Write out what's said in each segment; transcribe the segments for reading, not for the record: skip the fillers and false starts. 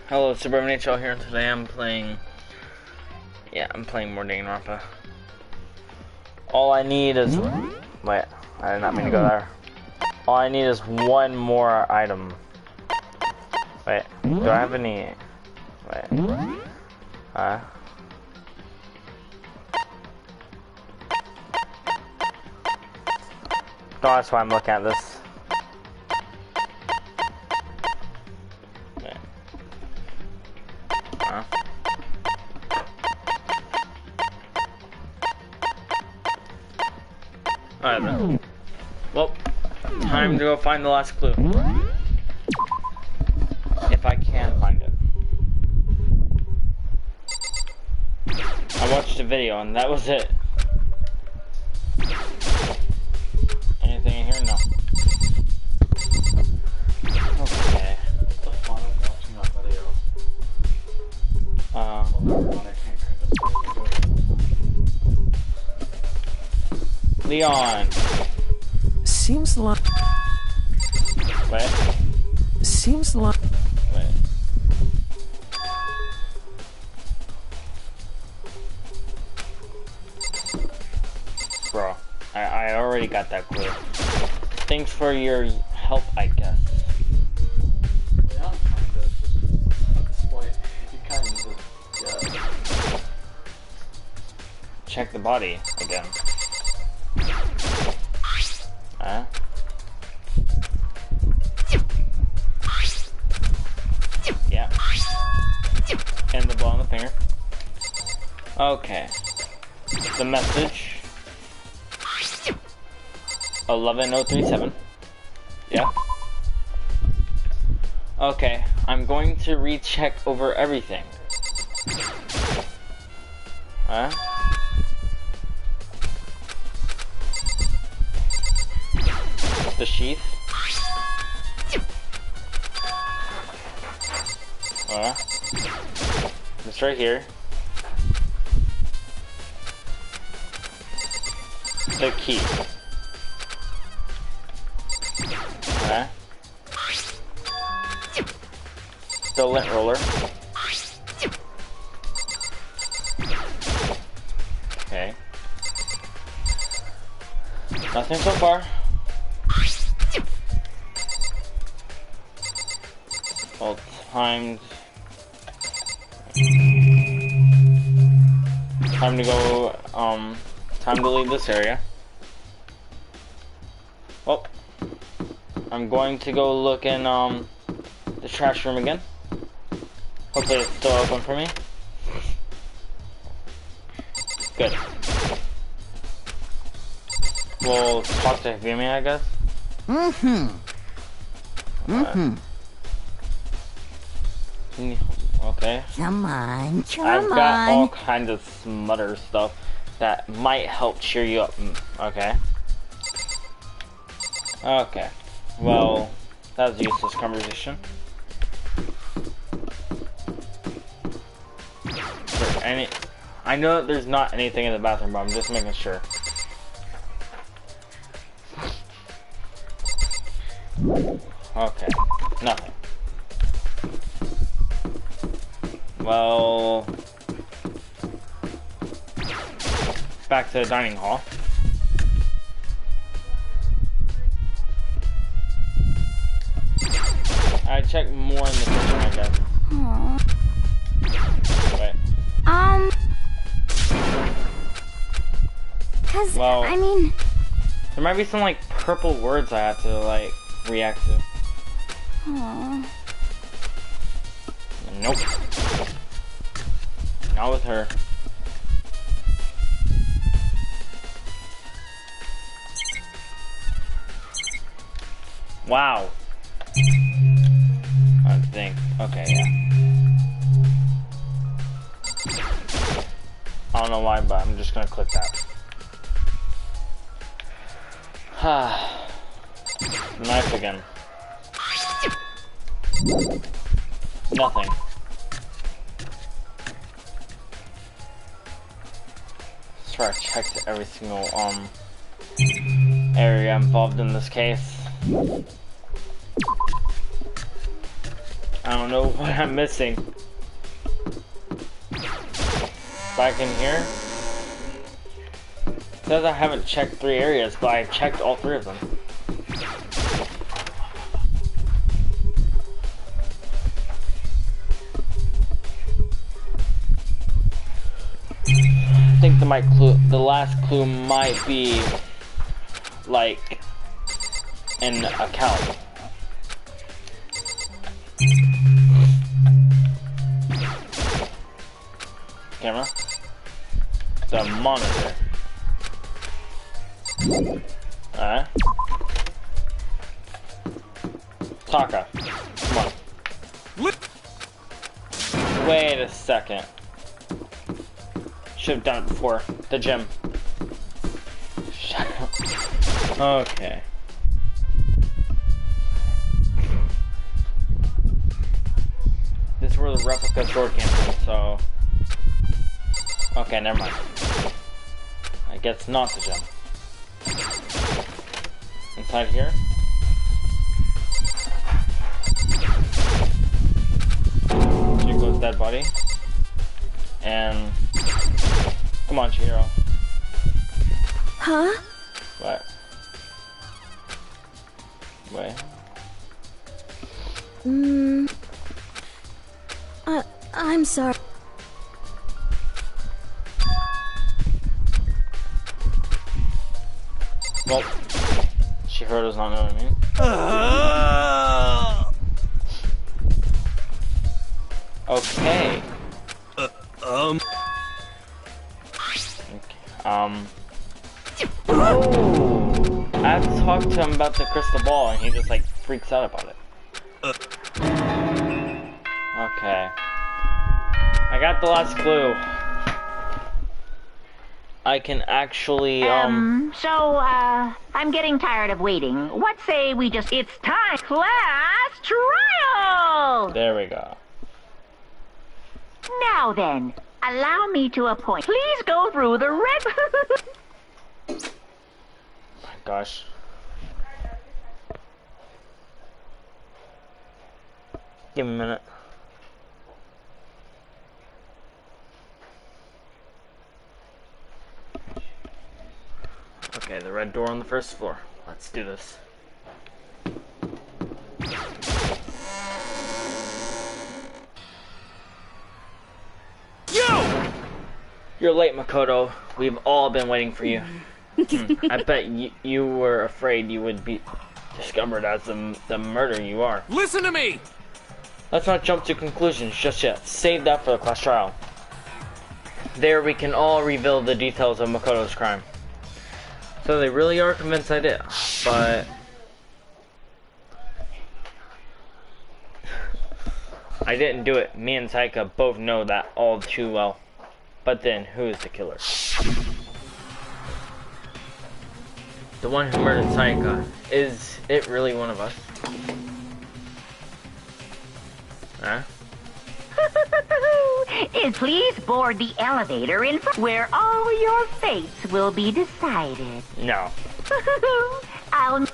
Hello, it's Suburban HL here, and today I'm playing more Danganronpa. All I need is... Wait, I did not mean to go there. All I need is one more item. Wait, do I have any... Wait. No, that's why I'm looking at this. Alright then. Well, time to go find the last clue. If I can find it. I watched a video and that was it. Anything in here? No. Okay. What the fun of watching that video? Leon. Seems like. Wait. Seems like. Wait. Bro, I already got that clue. Thanks for your help, I guess. Yeah, kind of. Just at this point, you kind of just, yeah. Check the body again. Yeah. And the blow on the finger. Okay. The message. 11037. Yeah. Okay. I'm going to recheck over everything. The sheath. It's right here. The key. The lint roller. Okay. Nothing so far. Well, time to go, time to leave this area. Well, I'm going to go look in, the trash room again. Hopefully it's still open for me. Good. We'll talk to Hivimi, I guess. Okay. Come on. I've got all kinds of smutter stuff that might help cheer you up. Okay. Okay. Well, that was a useless conversation. I know that there's not anything in the bathroom, but I'm just making sure. Okay. Nothing. Well, back to the dining hall. I check more in the kitchen, I guess. Aww. Wait. Well, I mean, there might be some like purple words I have to like react to. Aww. Nope. Not with her. Wow. I think. Okay, yeah. I don't know why, but I'm just gonna click that. Knife again. Nothing. Swear I checked every single area involved in this case. I don't know what I'm missing. Back in here. It says I haven't checked 3 areas, but I've checked all 3 of them. I think the last clue might be like an account. Camera. The monitor. Alright. Taka. Come on. Wait a second. Should have done it before. The gym. Shut up. Okay. This is where the replica sword came from, so... Okay, never mind. I guess not the gym. Inside here? Chico's dead body. And... Come on, Chihiro. Huh? What? Wait. I'm sorry. Well, Chihiro does not know what I mean. Okay. Oh! I have to talk to him about the crystal ball, and he just like freaks out about it. Okay. I got the last clue. I can actually, So, I'm getting tired of waiting. What say we just... It's time! Class trial! There we go. Now then, allow me to appoint. Please go through the red... My gosh. Give me a minute. Okay, the red door on the first floor. Let's do this. You're late, Makoto. We've all been waiting for you. I bet you were afraid you would be discovered as the murderer you are. Listen to me! Let's not jump to conclusions just yet. Save that for the class trial. There we can all reveal the details of Makoto's crime. So they really are convinced I did, but... I didn't do it. Me and Taika both know that all too well. But then, who is the killer? The one who murdered Taika. Is it really one of us? Huh? Please board the elevator in front where all your fates will be decided. No. I'll...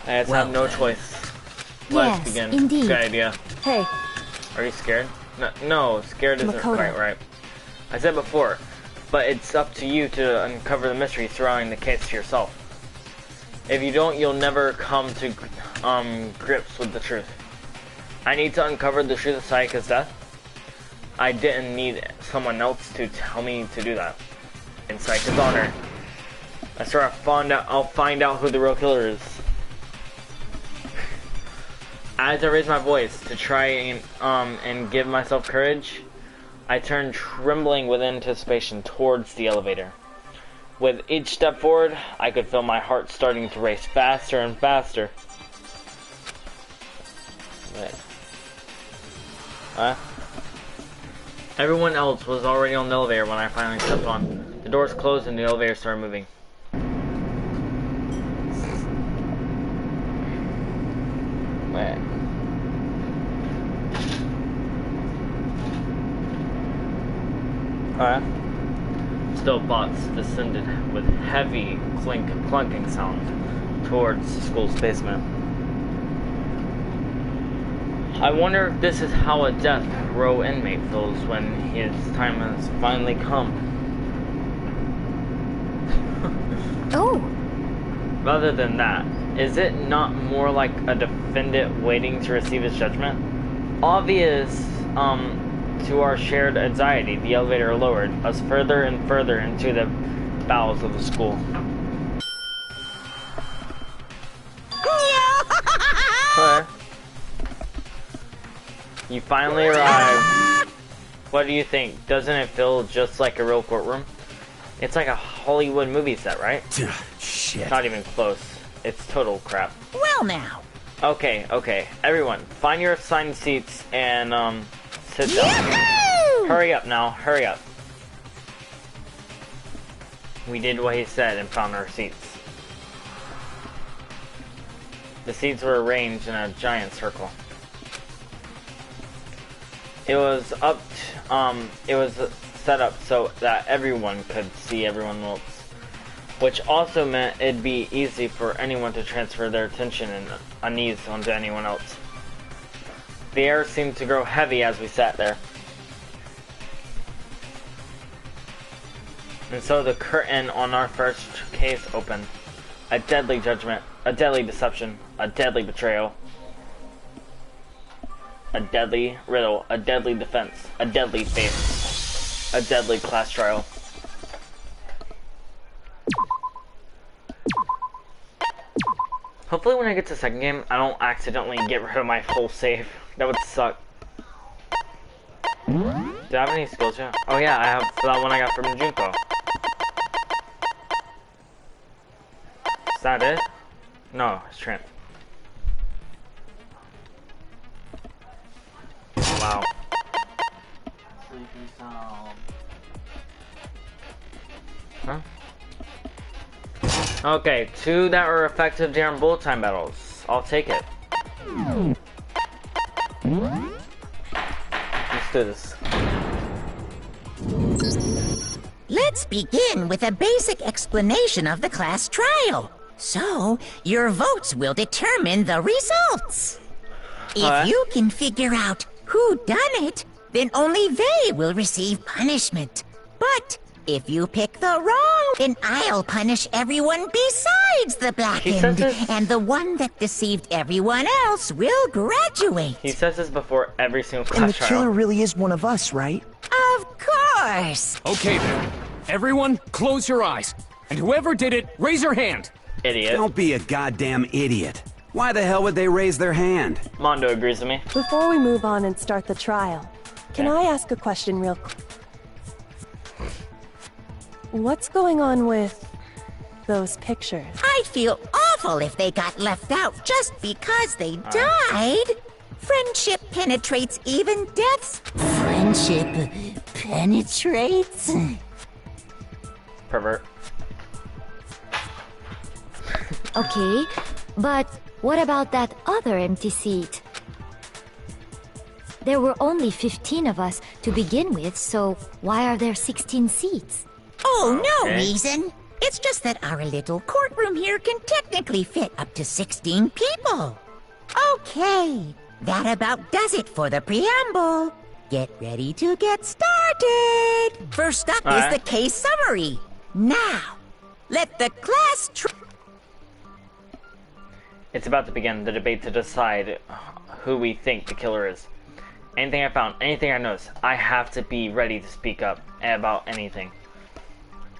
I just have no choice. Yes, Let's begin. indeed. Good idea. Hey, Are you scared? No, scared isn't Makoto. quite right. I said before, but it's up to you to uncover the mystery surrounding the case yourself. If you don't, you'll never come to grips with the truth. I need to uncover the truth of Sayaka's death. I didn't need someone else to tell me to do that. In Sayaka's honor, I'll find out who the real killer is. As I raise my voice to try and give myself courage, I turn trembling with anticipation towards the elevator. With each step forward, I could feel my heart starting to race faster and faster. Wait. Huh? Everyone else was already on the elevator when I finally stepped on. The doors closed and the elevator started moving. Wait. Alright. Still, bots descended with heavy clunking sound towards the school's basement. I wonder if this is how a death row inmate feels when his time has finally come. Oh, Rather than that, is it not more like a defendant waiting to receive his judgment? Obvious, to our shared anxiety, the elevator lowered us further and further into the bowels of the school. Okay. You finally arrived. What do you think? Doesn't it feel just like a real courtroom? It's like a Hollywood movie set, right? Shit. Not even close. It's total crap. Well now. Okay. Everyone, find your assigned seats and, sit down. Yahoo! Hurry up now. Hurry up. We did what he said and found our seats. The seats were arranged in a giant circle. It was set up so that everyone could see everyone else, which also meant it'd be easy for anyone to transfer their attention and unease onto anyone else. The air seemed to grow heavy as we sat there. And so the curtain on our first case opened. A deadly judgment, a deadly deception, a deadly betrayal. A deadly riddle, a deadly defense, a deadly fate, a deadly class trial. Hopefully when I get to the second game, I don't accidentally get rid of my whole save. That would suck. Do I have any skills yet? Oh yeah, I have that one I got from Junko. Is that it? No, it's Trent. Wow. Sleepy sound. Huh? Okay, 2 that were effective during bullet time battles. I'll take it. Let's do this. Let's begin with a basic explanation of the class trial. So, your votes will determine the results. If you can figure out who done it, then only they will receive punishment. But if you pick the wrong, then I'll punish everyone besides the blackened, and the one that deceived everyone else will graduate. He says this before every single And the class killer trial. really is one of us, right? Of course. Okay then. Everyone, close your eyes. And whoever did it, raise your hand. Idiot. Don't be a goddamn idiot. Why the hell would they raise their hand? Mondo agrees with me. Before we move on and start the trial, can I ask a question real quick? What's going on with those pictures? I'd feel awful if they got left out just because they died. Friendship penetrates even death's. Friendship penetrates? Pervert. okay. But what about that other empty seat? There were only 15 of us to begin with, so why are there 16 seats? Oh, no Okay. reason. It's just that our little courtroom here can technically fit up to 16 people. Okay, that about does it for the preamble. Get ready to get started. First up is the case summary. Now, let the class It's about to begin the debate to decide who we think the killer is. Anything I found, anything I noticed, I have to be ready to speak up about anything.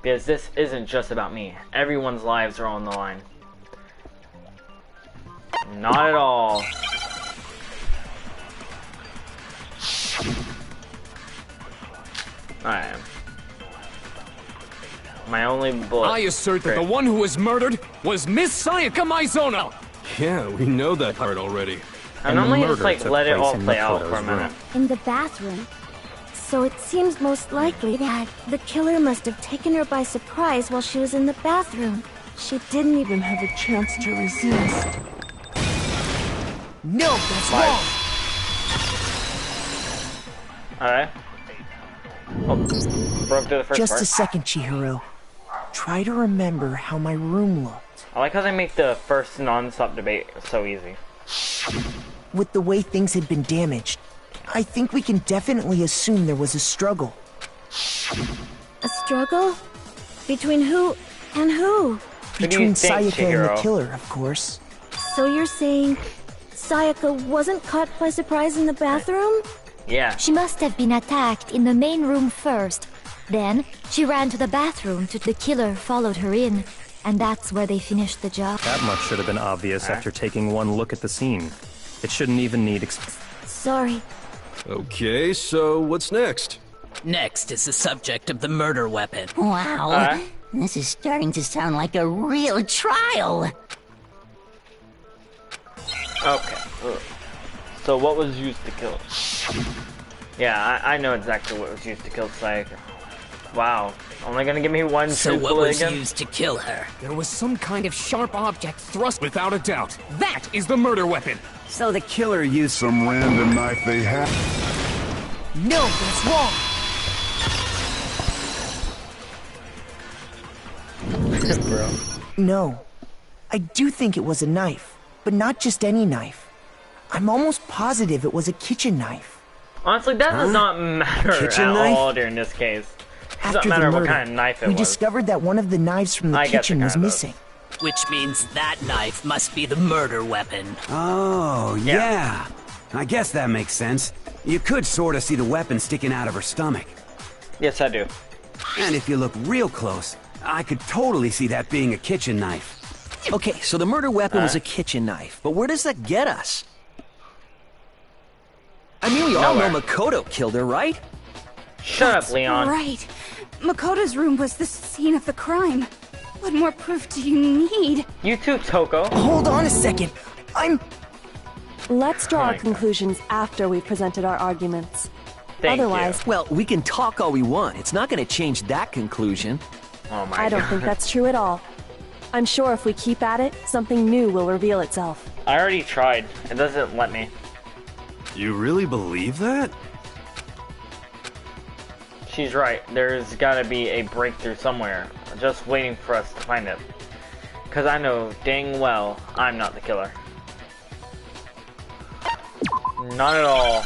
Because this isn't just about me. Everyone's lives are on the line. Not at all. I am. My only bullet. I assert that the Great. one who was murdered was Miss Sayaka Maizono. Yeah, we know that part already. I normally just like let it all play out for a minute. In the bathroom. So it seems most likely that the killer must have taken her by surprise while she was in the bathroom. She didn't even have a chance to resist. No, that's wrong. Alright. Oh, broke to the first Just part. a second, Chihiro. Try to remember how my room looked. I like how they make the first non-stop debate so easy. With the way things had been damaged, I think we can definitely assume there was a struggle. A struggle? Between who and who? Who do you Between think, Sayaka and the Chihiro? killer, of course. So you're saying Sayaka wasn't caught by surprise in the bathroom? Yeah. She must have been attacked in the main room first. Then, she ran to the bathroom the killer followed her in. And that's where they finished the job. That much should have been obvious after taking one look at the scene. It shouldn't even need Sorry. Okay, so what's next? Next is the subject of the murder weapon. Wow, this is starting to sound like a real trial. Okay. Ugh. So what was used to kill it? Yeah, I know exactly what was used to kill Sayaka. Wow. Only gonna give me one So truthful what was again? used to kill her? There was some kind of sharp object thrust without a doubt. That is the murder weapon. So the killer used Some random knife they have. No, that's wrong! Bro. No. I do think it was a knife, but not just any knife. I'm almost positive it was a kitchen knife. Honestly, that does not matter Kitchen at knife? all during this case. It After doesn't the matter murder, what kind of knife it we was. discovered that one of the knives from the I guess kitchen it was kinda missing. Which means that knife must be the murder weapon. Oh, yeah. I guess that makes sense. You could sort of see the weapon sticking out of her stomach. Yes, I do. And if you look real close, I could totally see that being a kitchen knife. Okay, so the murder weapon was a kitchen knife, but where does that get us? I mean, we all know Makoto killed her, right? Shut up, Leon. Right. Makoto's room was the scene of the crime. What more proof do you need? You too, Toko. Hold on a second. Let's draw our conclusions after we've presented our arguments. Otherwise, Well, we can talk all we want. It's not going to change that conclusion. Oh my I don't think that's true at all. I'm sure if we keep at it, something new will reveal itself. I already tried. It doesn't let me. You really believe that? She's right. There's gotta be a breakthrough somewhere. Just waiting for us to find it. Because I know dang well I'm not the killer. Not at all.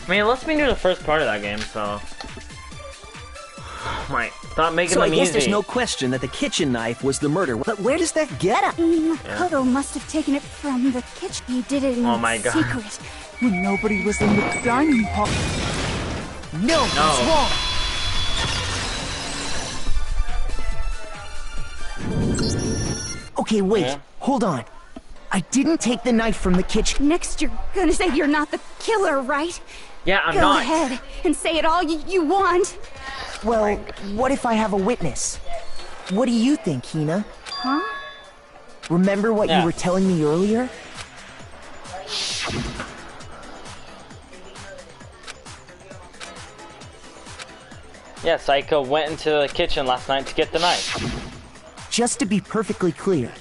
I mean, it lets me do the first part of that game, so... Stop making So I them guess easy. there's no question that the kitchen knife was the murder. But where does that get us? Makoto must have taken it from the kitchen. He did it in Oh my God. secret when nobody was in the dining hall. No, that's wrong! Okay, wait. Hold on. I didn't take the knife from the kitchen. Next, you're gonna say you're not the killer, right? Yeah, I'm Go not. ahead and say it all you want. Well, what if I have a witness? What do you think, Hina? Huh? Remember what Yeah. you were telling me earlier? Yeah, Psycho went into the kitchen last night to get the knife. Just to be perfectly clear,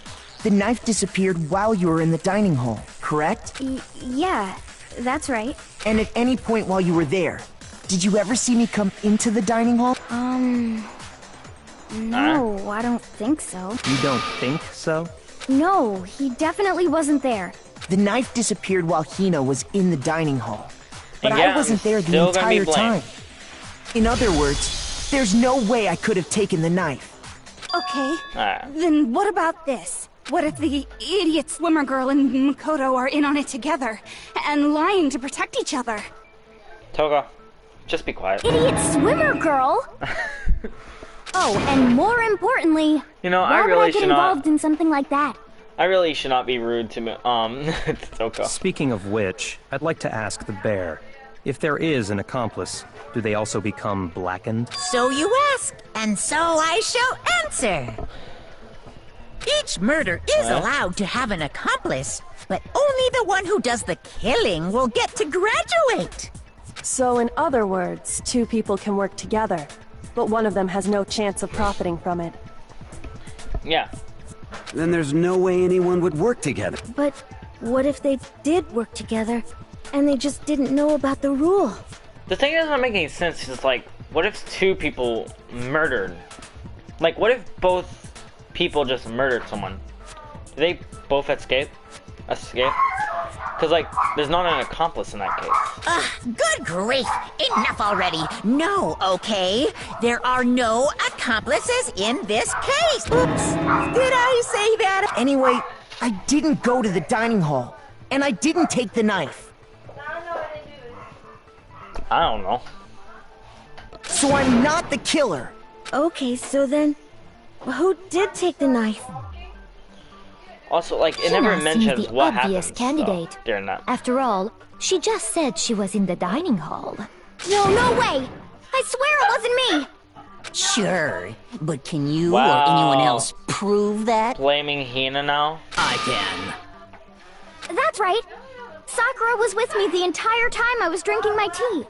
the knife disappeared while you were in the dining hall, correct? Yeah, that's right. And at any point while you were there, did you ever see me come into the dining hall? No, I don't think so. You don't think so? No, he definitely wasn't there. The knife disappeared while Hina was in the dining hall. But And yeah, I wasn't I'm there the still gonna be entire blamed. time. In other words, there's no way I could have taken the knife. Okay. Alright. Then what about this? What if the idiot swimmer girl and Makoto are in on it together and lying to protect each other? Toga, just be quiet. Idiot swimmer girl! Oh, and more importantly, You know, why I really would I get should not. involved in something like that? I really should not be rude to to Toko. Speaking of which, I'd like to ask the bear. If there is an accomplice, do they also become blackened? So you ask, and so I shall answer. Each murder is allowed to have an accomplice, but only the one who does the killing will get to graduate. So in other words, two people can work together, but one of them has no chance of profiting from it. Yeah. Then there's no way anyone would work together. But what if they did work together and they just didn't know about the rule. The thing that doesn't make any sense is like, what if two people murdered? Like, what if both people just murdered someone? Do they both escape? Because, like, there's not an accomplice in that case. Good grief! Enough already! No, okay? There are no accomplices in this case! Oops! Did I say that? Anyway, I didn't go to the dining hall, and I didn't take the knife. I don't know. So I'm not the killer. Okay, so then, who did take the knife? Also, like, it Hina never seemed mentions the what obvious happens candidate. during that. After all, she just said she was in the dining hall. No way! I swear it wasn't me! Sure, but can you Wow. or anyone else prove that? Blaming Hina now? I can. That's right! Sakura was with me the entire time I was drinking my tea.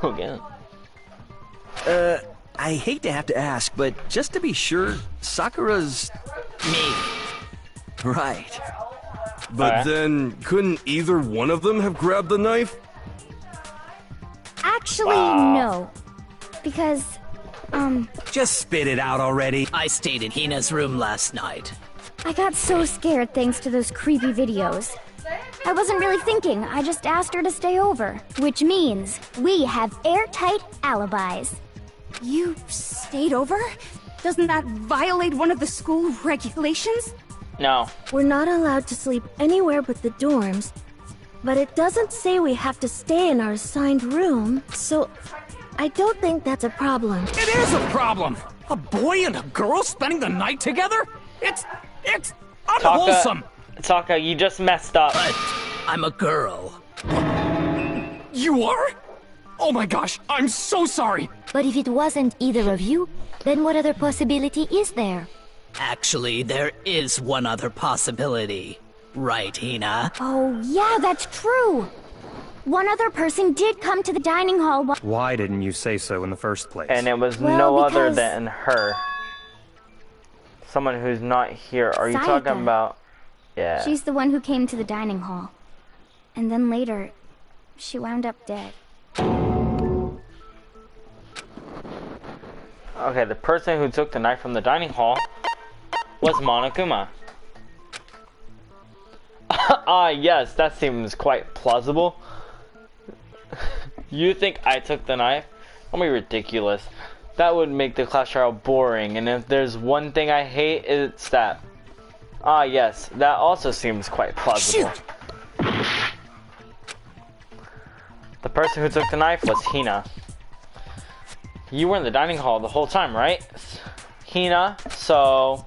Again. I hate to have to ask, but just to be sure, Sakura's... Me. Right. But Alright. then, couldn't either one of them have grabbed the knife? Actually, no. Because, Just spit it out already. I stayed in Hina's room last night. I got so scared thanks to those creepy videos. I wasn't really thinking, I just asked her to stay over. Which means we have airtight alibis. You stayed over? Doesn't that violate one of the school regulations? No. We're not allowed to sleep anywhere but the dorms, but it doesn't say we have to stay in our assigned room, so I don't think that's a problem. It is a problem! A boy and a girl spending the night together? It's unwholesome! Taka, you just messed up. But I'm a girl. You are? Oh my gosh, I'm so sorry! But if it wasn't either of you, then what other possibility is there? Actually, there is one other possibility. Right, Hina? Oh, yeah, that's true. One other person did come to the dining hall. Why didn't you say so in the first place? And it was Well, no other because- than her. Someone who's not here. Are you Sayaka. talking about... Yeah. She's the one who came to the dining hall. And then later, she wound up dead. Okay, the person who took the knife from the dining hall was Monokuma. Yes, that seems quite plausible. You think I took the knife? Don't be ridiculous. That would make the class trial boring, and if there's one thing I hate, it's that. Yes, that also seems quite plausible. Shoot. The person who took the knife was Hina. You were in the dining hall the whole time, right? Hina, so...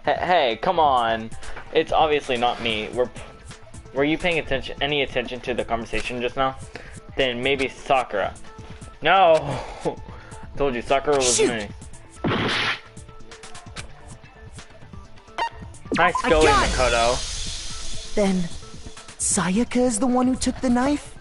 Hey, come on. It's obviously not me. Were you paying any attention to the conversation just now? Then maybe Sakura. No! I told you, Sakura was me. Nice going, Makoto. Then, Sayaka is the one who took the knife?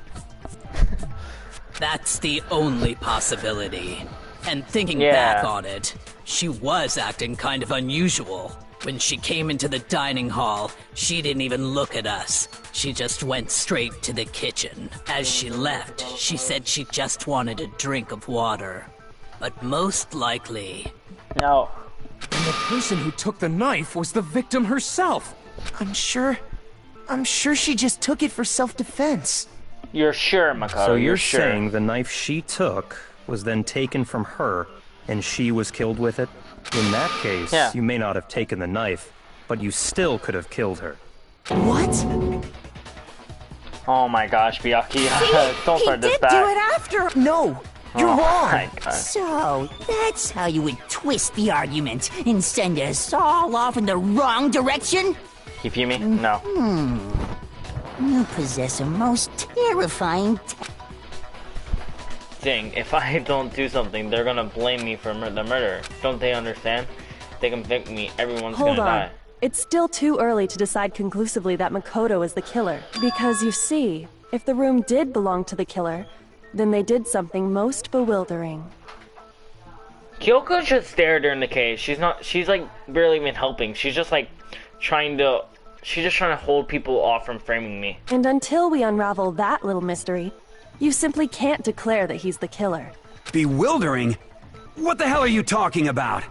That's the only possibility. And thinking Yeah. back on it, she was acting kind of unusual. When she came into the dining hall, she didn't even look at us. She just went straight to the kitchen. As she left, she said she just wanted a drink of water. But most likely... No. And the person who took the knife was the victim herself. I'm sure she just took it for self-defense. You're sure, Makoto. So you're sure. saying the knife she took was then taken from her, and she was killed with it? In that case, Yeah. you may not have taken the knife, but you still could have killed her. What? Oh my gosh, Byakuya. Don't start this did back. do it after. No, you're Oh wrong. my God. So, that's how you would twist the argument and send us all off in the wrong direction? You feel me? No. You possess a most terrifying Thing, if I don't do something, they're gonna blame me for the murder. Don't they understand? They convict me, everyone's Hold gonna on. die. It's still too early to decide conclusively that Makoto is the killer. Because you see, if the room did belong to the killer, then they did something most bewildering. Kyoko should stare during the case. She's like barely even helping. She's just like trying to She's just trying to hold people off from framing me. And until we unravel that little mystery, you simply can't declare that he's the killer. Bewildering? What the hell are you talking about?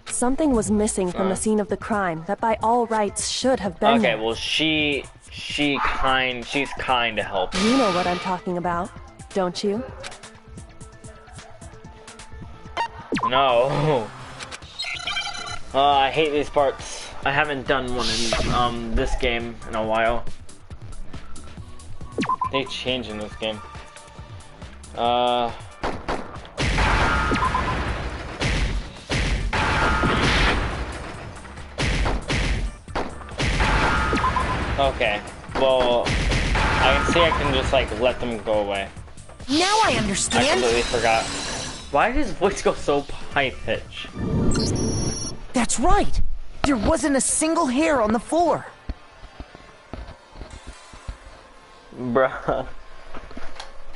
Something was missing from the scene of the crime that by all rights should have been there. Okay, well she's kind to help. You know what I'm talking about, don't you? No. I hate these parts. I haven't done one in this game in a while. They changed in this game. Okay, well, I can see I can just like let them go away. Now I understand. I completely forgot. Why did his voice go so high pitch? That's right. There wasn't a single hair on the floor. Bruh.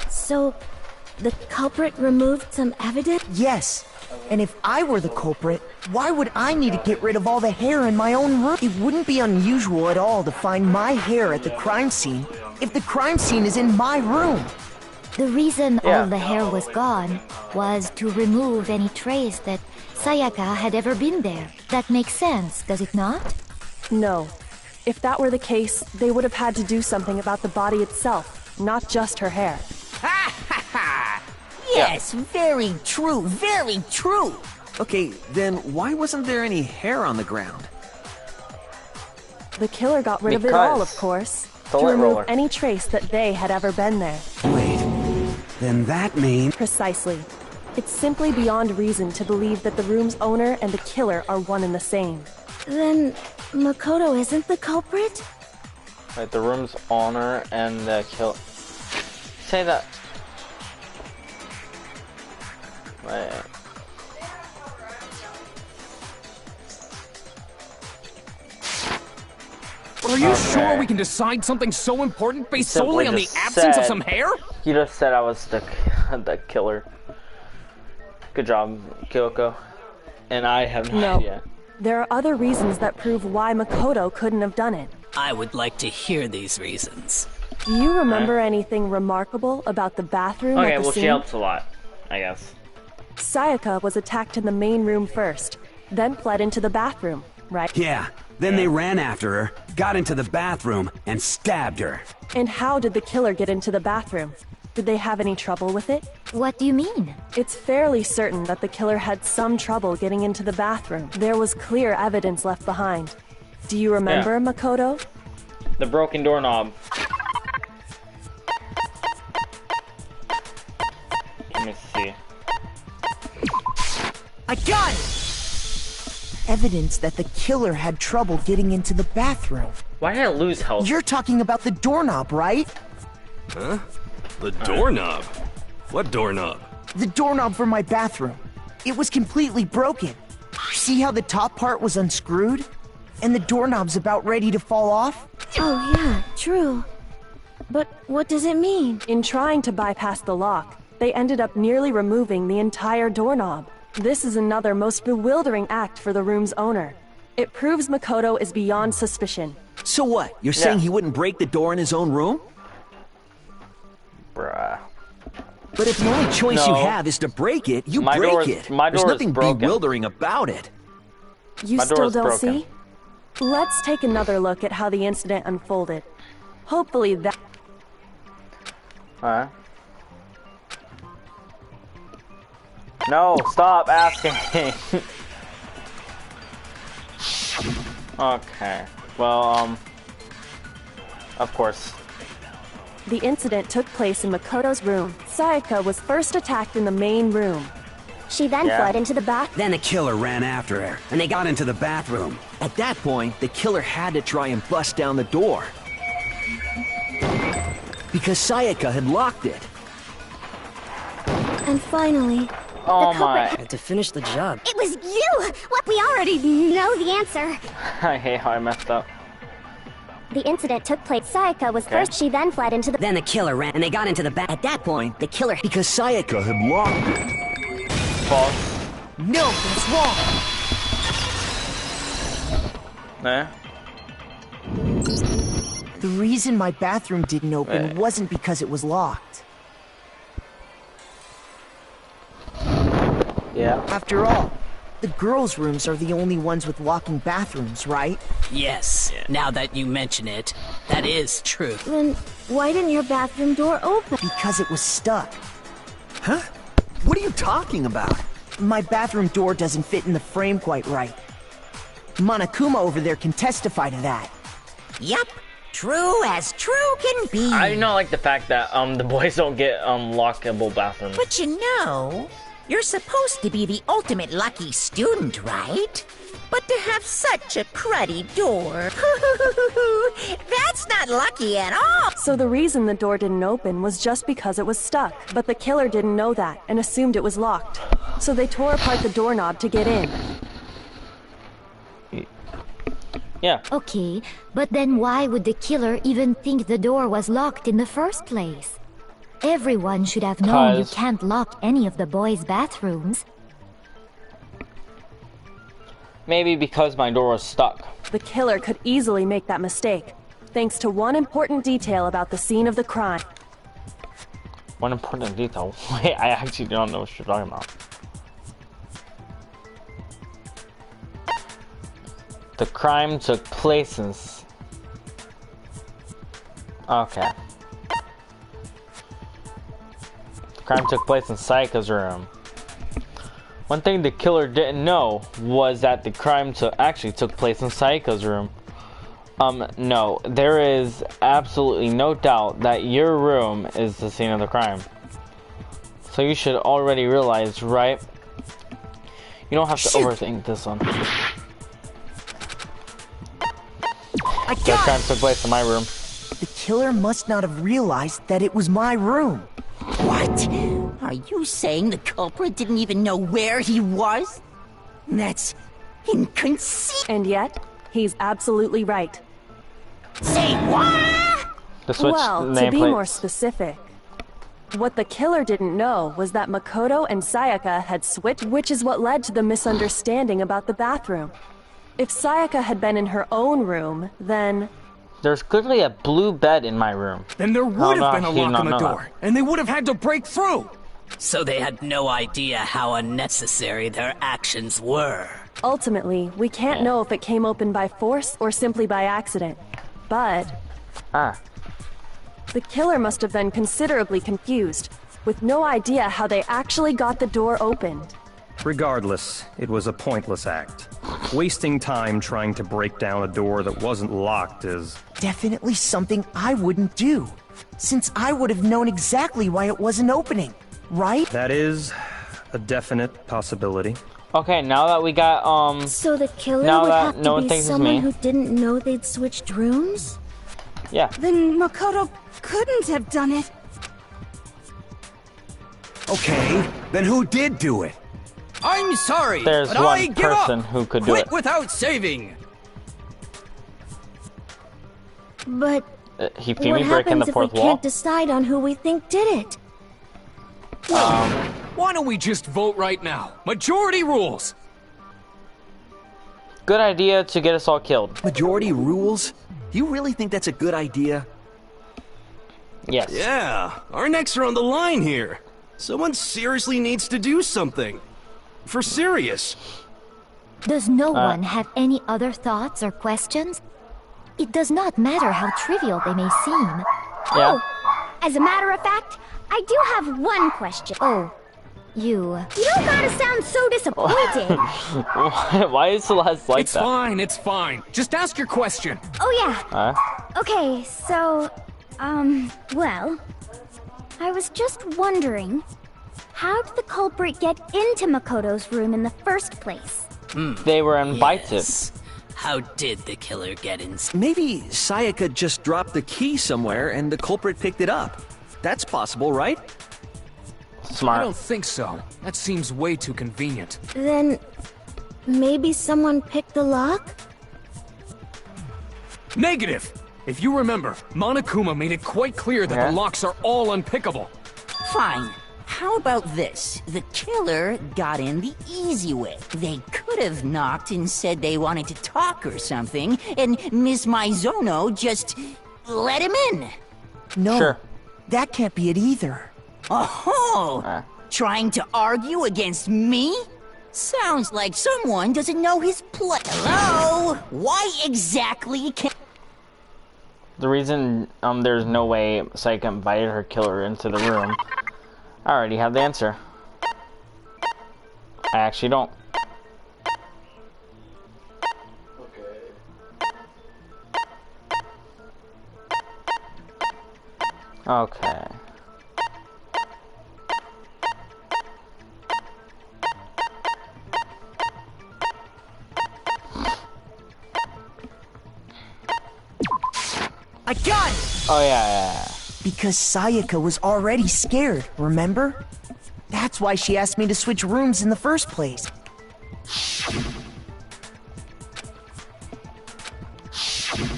So, the culprit removed some evidence? Yes. And if I were the culprit, why would I need to get rid of all the hair in my own room? It wouldn't be unusual at all to find my hair at the crime scene if the crime scene is in my room. The reason all the hair was gone was to remove any trace that Sayaka had ever been there. That makes sense, does it not? No. If that were the case, they would have had to do something about the body itself, not just her hair. Ha ha ha! Yes, very true, very true. Okay, then why wasn't there any hair on the ground? The killer got rid of it all, of course, to remove any trace that they had ever been there. Wait, then that means... Precisely. It's simply beyond reason to believe that the room's owner and the killer are one and the same. Then Makoto isn't the culprit? Like the room's owner and the kill. Say that. Wait. Are you sure we can decide something so important based solely on the absence of some hair? You just said I was the killer. Good job, Kyoko. And I have no idea. There are other reasons that prove why Makoto couldn't have done it. I would like to hear these reasons. Do you remember anything remarkable about the bathroom Okay, at the well scene? she helps a lot, I guess. Sayaka was attacked in the main room first, then fled into the bathroom, right? Yeah, then they ran after her, got into the bathroom, and stabbed her. And how did the killer get into the bathroom? Did they have any trouble with it? What do you mean? It's fairly certain that the killer had some trouble getting into the bathroom. There was clear evidence left behind. Do you remember, Makoto? The broken doorknob. Let me see. I got it! Evidence that the killer had trouble getting into the bathroom. Why did I lose health? You're talking about the doorknob, right? Huh? The doorknob? What doorknob? The doorknob for my bathroom. It was completely broken. See how the top part was unscrewed? And the doorknob's about ready to fall off? Oh yeah, true. But what does it mean? In trying to bypass the lock, they ended up nearly removing the entire doorknob. This is another most bewildering act for the room's owner. It proves Makoto is beyond suspicion. So what? You're saying he wouldn't break the door in his own room? Bruh. But if the only choice you have is to break it, you break it. There's nothing bewildering about it. You still don't see? Let's take another look at how the incident unfolded. Hopefully that... Alright. No, stop asking. Okay. Well, of course. The incident took place in Makoto's room. Sayaka was first attacked in the main room. She then fled into the bath. Then the killer ran after her, and they got into the bathroom. At that point, the killer had to try and bust down the door. Because Sayaka had locked it. And finally, oh my. Had to finish the job. It was you! What? We already know the answer. I hate how I messed up. The incident took place. Sayaka was first, she then fled into the... Then the killer ran, and they got into the bath. At that point, the killer... Because Sayaka had locked it. False. No, that's wrong. Eh? The reason my bathroom didn't open wasn't because it was locked. Yeah. After all, the girls' rooms are the only ones with locking bathrooms, right? Yes. Now that you mention it, that is true. Then why didn't your bathroom door open? Because it was stuck. Huh? What are you talking about? My bathroom door doesn't fit in the frame quite right. Monokuma over there can testify to that. Yup. True as true can be. I do not like the fact that the boys don't get lockable bathrooms. But you know, you're supposed to be the ultimate lucky student, right? But to have such a cruddy door, that's not lucky at all. So the reason the door didn't open was just because it was stuck. But the killer didn't know that and assumed it was locked. So they tore apart the doorknob to get in. Yeah. Okay, but then why would the killer even think the door was locked in the first place? Everyone should have known you can't lock any of the boys' bathrooms. Maybe because my door was stuck. The killer could easily make that mistake, thanks to one important detail about the scene of the crime. One important detail? Wait, I actually don't know what you're talking about. The crime took place in... Okay. The crime took place in Sayaka's room. One thing the killer didn't know was that the crime actually took place in Sayaka's room. No, there is absolutely no doubt that your room is the scene of the crime. So you should already realize, right? You don't have to overthink this one. The crime took place in my room. The killer must not have realized that it was my room. What? Are you saying the culprit didn't even know where he was? That's inconceivable. And yet, he's absolutely right. Say what? Well, to be more specific, what the killer didn't know was that Makoto and Sayaka had switched, which is what led to the misunderstanding about the bathroom. If Sayaka had been in her own room, then... There's clearly a blue bed in my room. Then there would have been a lock on the door, and they would have had to break through. So they had no idea how unnecessary their actions were. Ultimately, we can't know if it came open by force or simply by accident. But... the killer must have been considerably confused, with no idea how they actually got the door opened. Regardless, it was a pointless act. Wasting time trying to break down a door that wasn't locked is... Definitely something I wouldn't do, since I would have known exactly why it wasn't opening, right? That is a definite possibility. Okay, now that we got, So the killer would have to be someone who didn't know they'd switched rooms? Yeah. Then Makoto couldn't have done it. Okay, then who did do it? I'm sorry, There's but one I give up. person who could do it. Quit without saving. But Hifumi breaking the fourth what happens if we wall? can't decide on who we think did it? Why don't we just vote right now? Majority rules. Good idea to get us all killed. Majority rules? Do you really think that's a good idea? Yes. Yeah, our necks are on the line here. Someone seriously needs to do something. For serious. Does no one have any other thoughts or questions? It does not matter how trivial they may seem. Yeah. Oh, as a matter of fact, I do have one question. Oh, you... You don't gotta sound so disappointed. Why is Celeste like that? It's fine. Just ask your question. Oh yeah. Okay, so, well, I was just wondering, how did the culprit get into Makoto's room in the first place? They were invited. Yes. How did the killer get in? Maybe Sayaka just dropped the key somewhere and the culprit picked it up. That's possible, right? Smart. I don't think so. That seems way too convenient. Then, maybe someone picked the lock? Negative! If you remember, Monokuma made it quite clear that the locks are all unpickable. Fine. How about this? The killer got in the easy way. They could have knocked and said they wanted to talk or something, and Miss Maizono just let him in. No, sure. That can't be it either. Oh, trying to argue against me? Sounds like someone doesn't know his place. Hello? Why exactly can... The reason there's no way Sayaka invited her killer into the room, I already have the answer. I actually don't. Okay. I got it! Oh, yeah. Because Sayaka was already scared, remember? That's why she asked me to switch rooms in the first place.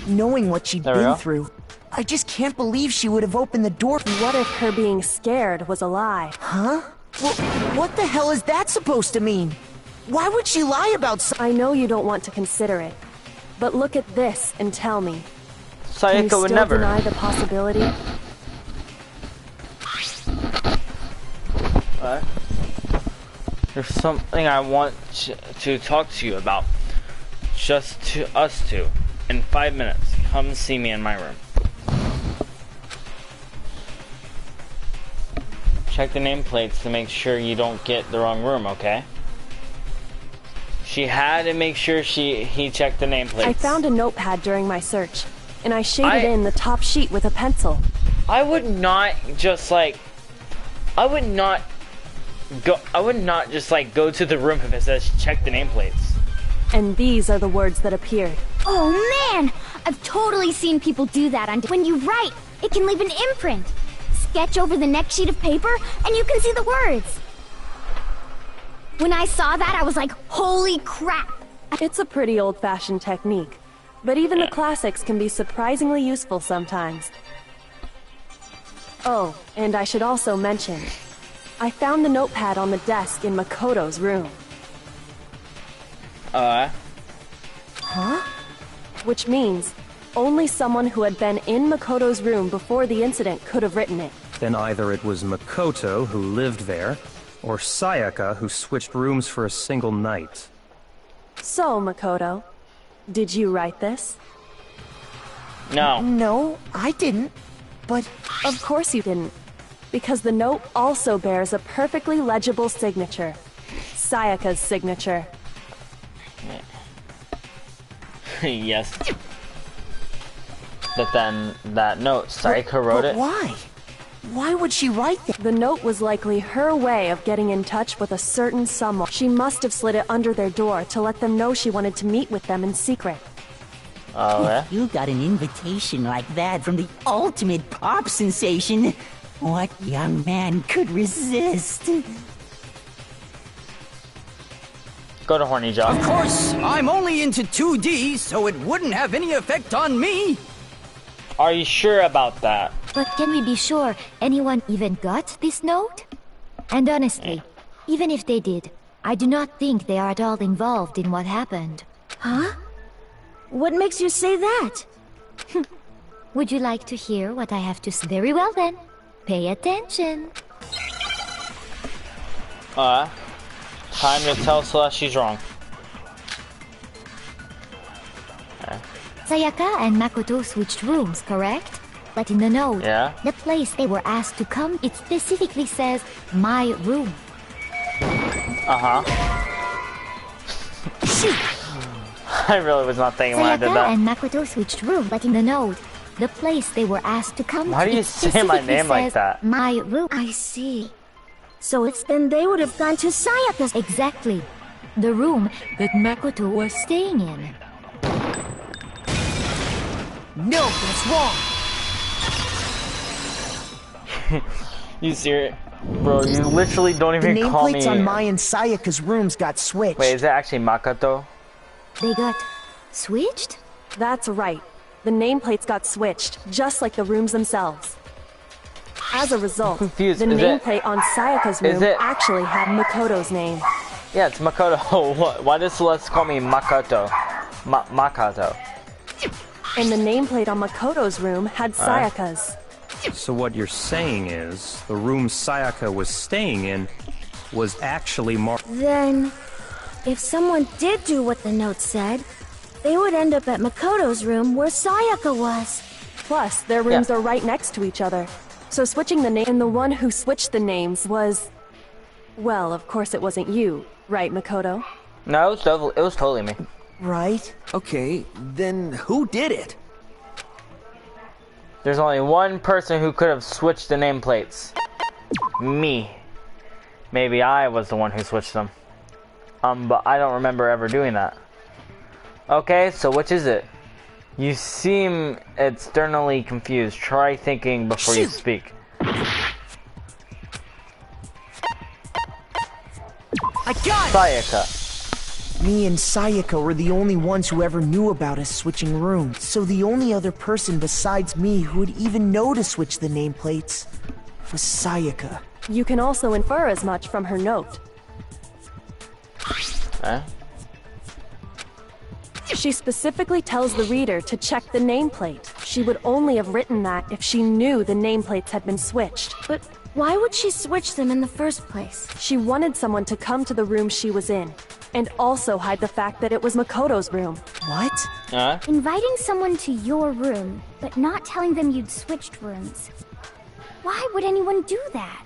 Knowing what she'd been through, I just can't believe she would have opened the door. What if her being scared was a lie? Huh? Well, what the hell is that supposed to mean? Why would she lie about something? I know you don't want to consider it, but look at this and tell me. Sayaka would never deny the possibility. What? There's something I want to talk to you about. Just to us two. In 5 minutes. Come see me in my room. Check the nameplates to make sure you don't get the wrong room, okay? She had to make sure he checked the nameplates. I found a notepad during my search, and I shaded in the top sheet with a pencil. I would not just like... I would not just like go to the room if it says check the nameplates. And these are the words that appeared. Oh man! I've totally seen people do that on... When you write, it can leave an imprint. Sketch over the next sheet of paper, and you can see the words. When I saw that, I was like, holy crap! It's a pretty old-fashioned technique, but even the classics can be surprisingly useful sometimes. Oh, and I should also mention, I found the notepad on the desk in Makoto's room. Huh? Which means, only someone who had been in Makoto's room before the incident could have written it. Then either it was Makoto who lived there, or Sayaka who switched rooms for a single night. So, Makoto, did you write this? No. No, I didn't. But... Of course you didn't. Because the note also bears a perfectly legible signature. Sayaka's signature. Yes. But then, that note, Sayaka wrote it? Why? Why would she write that? The note was likely her way of getting in touch with a certain someone. She must have slid it under their door to let them know she wanted to meet with them in secret. Oh, yeah? You got an invitation like that from the ultimate pop sensation. What young man could resist? Go to Horny Job. Of course, I'm only into 2D, so it wouldn't have any effect on me. Are you sure about that? But can we be sure anyone even got this note? And honestly, even if they did, I do not think they are at all involved in what happened. Huh? What makes you say that? Would you like to hear what I have to say? Very well then. Pay attention. Time to tell Celeste she's wrong. Okay. Sayaka and Makoto switched rooms, correct? But in the note, the place they were asked to come, it specifically says, my room. Shoot! I really was not thinking when I did that. Sayaka and Makoto switched rooms, but in the note, the place they were asked to come, why do you say my name like that? My room. I see. So it's then they would have gone to Sayaka's. Exactly. The room that Makoto was staying in. No, that's wrong. You serious? Bro, you literally don't even call me. The nameplates on Mai and Sayaka's rooms got switched. Wait, is it actually Makoto? They got switched? That's right. The nameplates got switched, just like the rooms themselves. As a result, the nameplate on Sayaka's room actually had Makoto's name. Yeah, it's Makoto. Why does Celeste call me Makoto? Makoto. And the nameplate on Makoto's room had Sayaka's. So what you're saying is, the room Sayaka was staying in was actually marked. Then, if someone did do what the note said, they would end up at Makoto's room where Sayaka was. Plus, their rooms are right next to each other. So switching the name, and the one who switched the names was... Well, of course it wasn't you, right, Makoto? No, it was totally me. Right? Okay, then who did it? There's only one person who could have switched the nameplates. Me. Maybe I was the one who switched them. But I don't remember ever doing that. Okay, so which is it? You seem externally confused. Try thinking before you speak. I got it! Sayaka. Me and Sayaka were the only ones who ever knew about us switching rooms. So the only other person besides me who would even know to switch the nameplates was Sayaka. You can also infer as much from her note. She specifically tells the reader to check the nameplate. She would only have written that if she knew the nameplates had been switched. But why would she switch them in the first place? She wanted someone to come to the room she was in, and also hide the fact that it was Makoto's room. What? Inviting someone to your room, but not telling them you'd switched rooms. Why would anyone do that?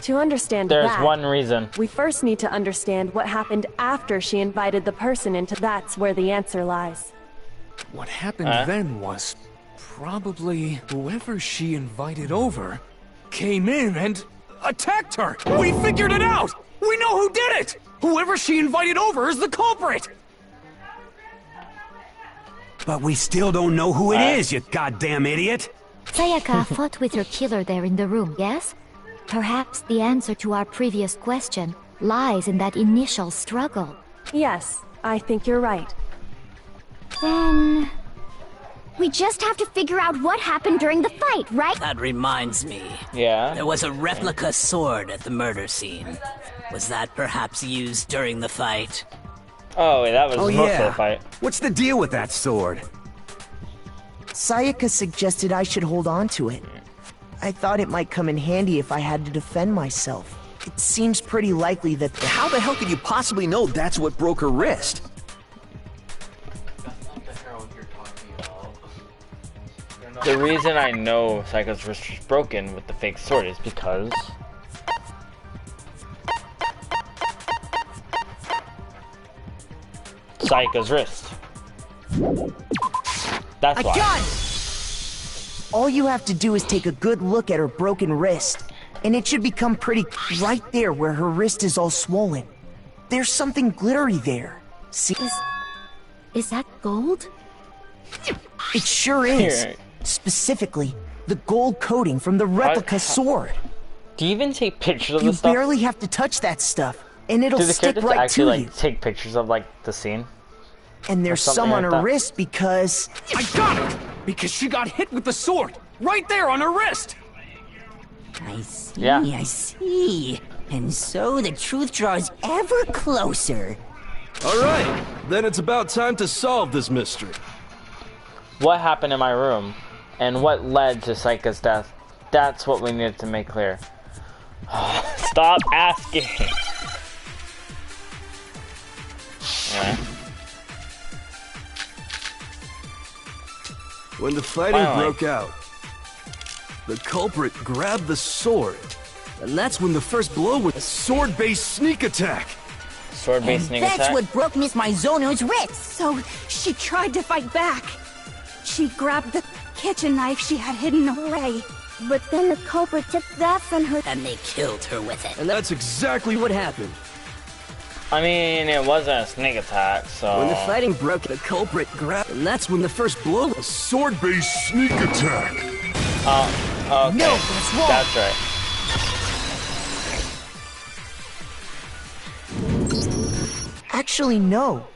To understand There's that, one reason. We first need to understand what happened after she invited the person into. That's where the answer lies. What happened then was probably whoever she invited over came in and attacked her. We figured it out! We know who did it! Whoever she invited over is the culprit! But we still don't know who it is, you goddamn idiot! Sayaka fought with her killer there in the room, yes? Perhaps the answer to our previous question lies in that initial struggle. Yes, I think you're right. Then... we just have to figure out what happened during the fight, right? That reminds me. Yeah? There was a replica sword at the murder scene. Was that perhaps used during the fight? Oh, wait, that was most of the fight. What's the deal with that sword? Sayaka suggested I should hold on to it. I thought it might come in handy if I had to defend myself. It seems pretty likely that... How the hell could you possibly know that's what broke her wrist? The reason I know Sayaka's wrist was broken with the fake sword is because... Sayaka's wrist. That's why. I got it! All you have to do is take a good look at her broken wrist, and it should become pretty right there where her wrist is all swollen. There's something glittery there. See? Is that gold? It sure is. Here. Specifically, the gold coating from the replica sword. Do you even take pictures of You this stuff? barely have to touch that stuff, and it'll Do the stick characters right actually to you. take pictures of the scene? And there's some on her wrist because... I got it! Because she got hit with the sword! Right there on her wrist! I see, Yeah. I see. And so the truth draws ever closer. Alright, then it's about time to solve this mystery. What happened in my room? And what led to Sayaka's death? That's what we needed to make clear. Stop asking! Yeah. When the fighting broke out, the culprit grabbed the sword. And that's when the first blow was a sword-based sneak attack. Sword-based sneak attack? That's what broke Miss Mizono's wrist. So she tried to fight back. She grabbed the kitchen knife she had hidden away. But then the culprit took that from her. And they killed her with it. And that's exactly what happened. I mean, it wasn't a sneak attack, so... When the fighting broke, the culprit grabbed... And that's when the first blow was a sword-based sneak attack. Okay. No, that's wrong. That's right. Actually, no.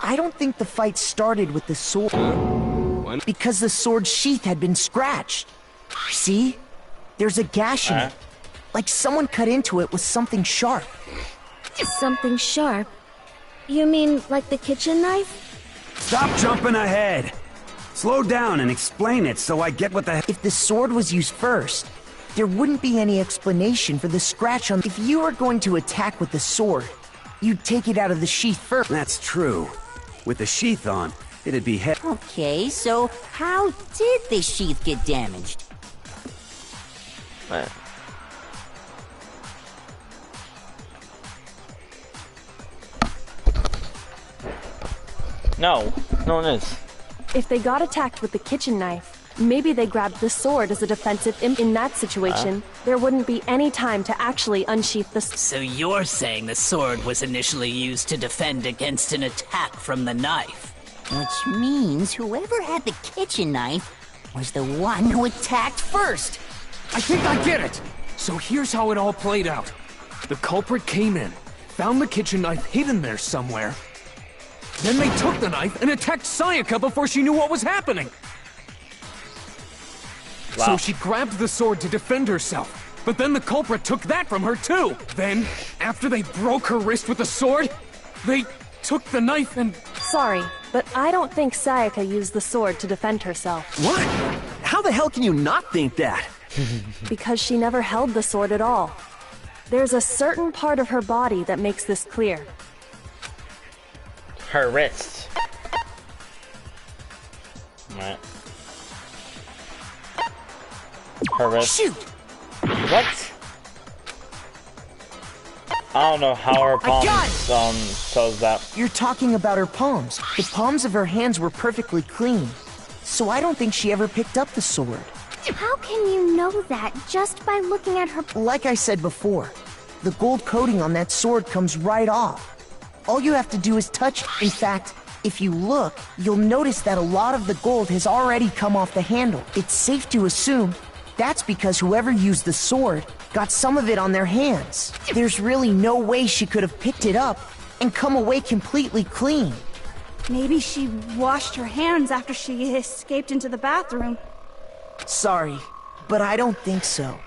I don't think the fight started with the sword. Because the sword's sheath had been scratched. See? There's a gash in it. Like someone cut into it with something sharp. Something sharp? You mean like the kitchen knife? Stop jumping ahead! Slow down and explain it so I get what the If the sword was used first, there wouldn't be any explanation for the scratch on... If you were going to attack with the sword, you'd take it out of the sheath first. That's true. With the sheath on, it'd be Okay, so how did the sheath get damaged? What? No one is. If they got attacked with the kitchen knife, maybe they grabbed the sword as a defensive in that situation, there wouldn't be any time to actually unsheath the So you're saying the sword was initially used to defend against an attack from the knife? Which means whoever had the kitchen knife was the one who attacked first. I think I get it! So here's how it all played out. The culprit came in, found the kitchen knife hidden there somewhere. Then they took the knife and attacked Sayaka before she knew what was happening. Wow. So she grabbed the sword to defend herself. But then the culprit took that from her too. Then, after they broke her wrist with the sword, they took the knife and... Sorry, but I don't think Sayaka used the sword to defend herself. What? How the hell can you not think that? Because she never held the sword at all. There's a certain part of her body that makes this clear. Her wrist. Right. Her wrist. Shoot! What? I don't know how her palms shows that. You're talking about her palms. The palms of her hands were perfectly clean. So I don't think she ever picked up the sword. How can you know that just by looking at her? Like I said before, the gold coating on that sword comes right off. All you have to do is touch it. In fact, if you look, you'll notice that a lot of the gold has already come off the handle. It's safe to assume that's because whoever used the sword got some of it on their hands. There's really no way she could have picked it up and come away completely clean. Maybe she washed her hands after she escaped into the bathroom. Sorry, but I don't think so.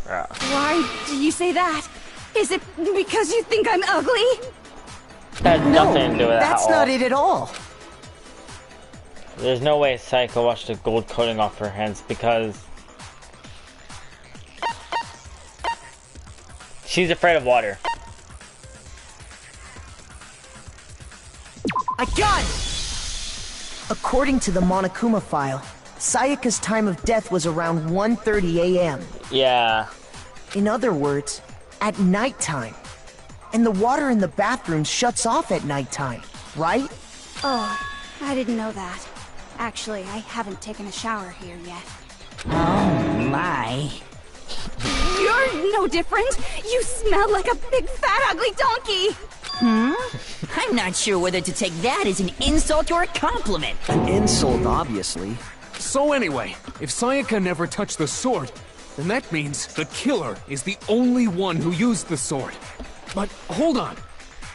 Why do you say that? Is it because you think I'm ugly? That has nothing to do with that that's at all. not it at all. There's no way Sayaka washed the gold coating off her hands because she's afraid of water. I got it! According to the Monokuma file, Sayaka's time of death was around 1:30 a.m. Yeah. In other words, at nighttime. And the water in the bathroom shuts off at nighttime, right? Oh, I didn't know that. Actually, I haven't taken a shower here yet. Oh my. You're no different! You smell like a big fat ugly donkey! I'm not sure whether to take that as an insult or a compliment. An insult, obviously. So anyway, if Sayaka never touched the sword, then that means the killer is the only one who used the sword. But hold on.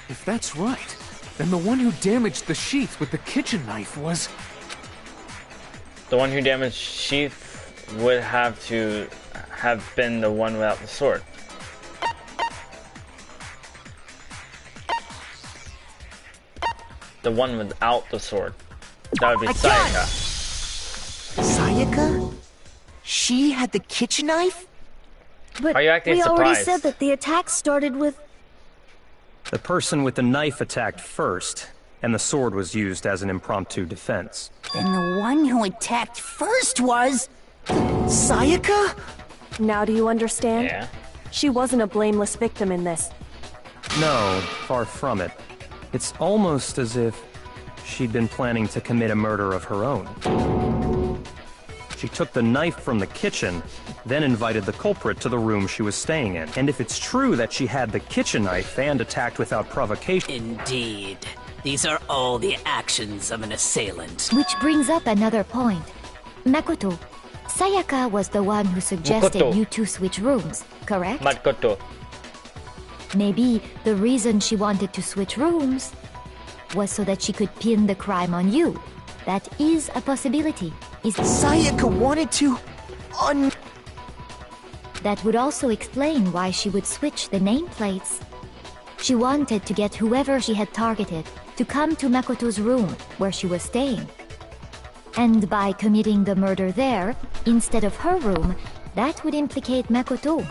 If that's right, then the one who damaged the sheath with the kitchen knife was... The one who damaged sheath would have to have been the one without the sword. The one without the sword. That would be Sayaka. Sayaka? She had the kitchen knife? But Are you acting we surprised? already said that the attack started with... The person with the knife attacked first, and the sword was used as an impromptu defense. Then the one who attacked first was... Sayaka? Now do you understand? Yeah. She wasn't a blameless victim in this. No, far from it. It's almost as if she'd been planning to commit a murder of her own. She took the knife from the kitchen, then invited the culprit to the room she was staying in. And if it's true that she had the kitchen knife and attacked without provocation... Indeed. These are all the actions of an assailant. Which brings up another point. Makoto, Sayaka was the one who suggested Makoto. you two switch rooms, correct? Makoto. Maybe the reason she wanted to switch rooms was so that she could pin the crime on you. That is a possibility. Sayaka wanted to... That would also explain why she would switch the nameplates. She wanted to get whoever she had targeted to come to Makoto's room where she was staying. And by committing the murder there, instead of her room, that would implicate Makoto.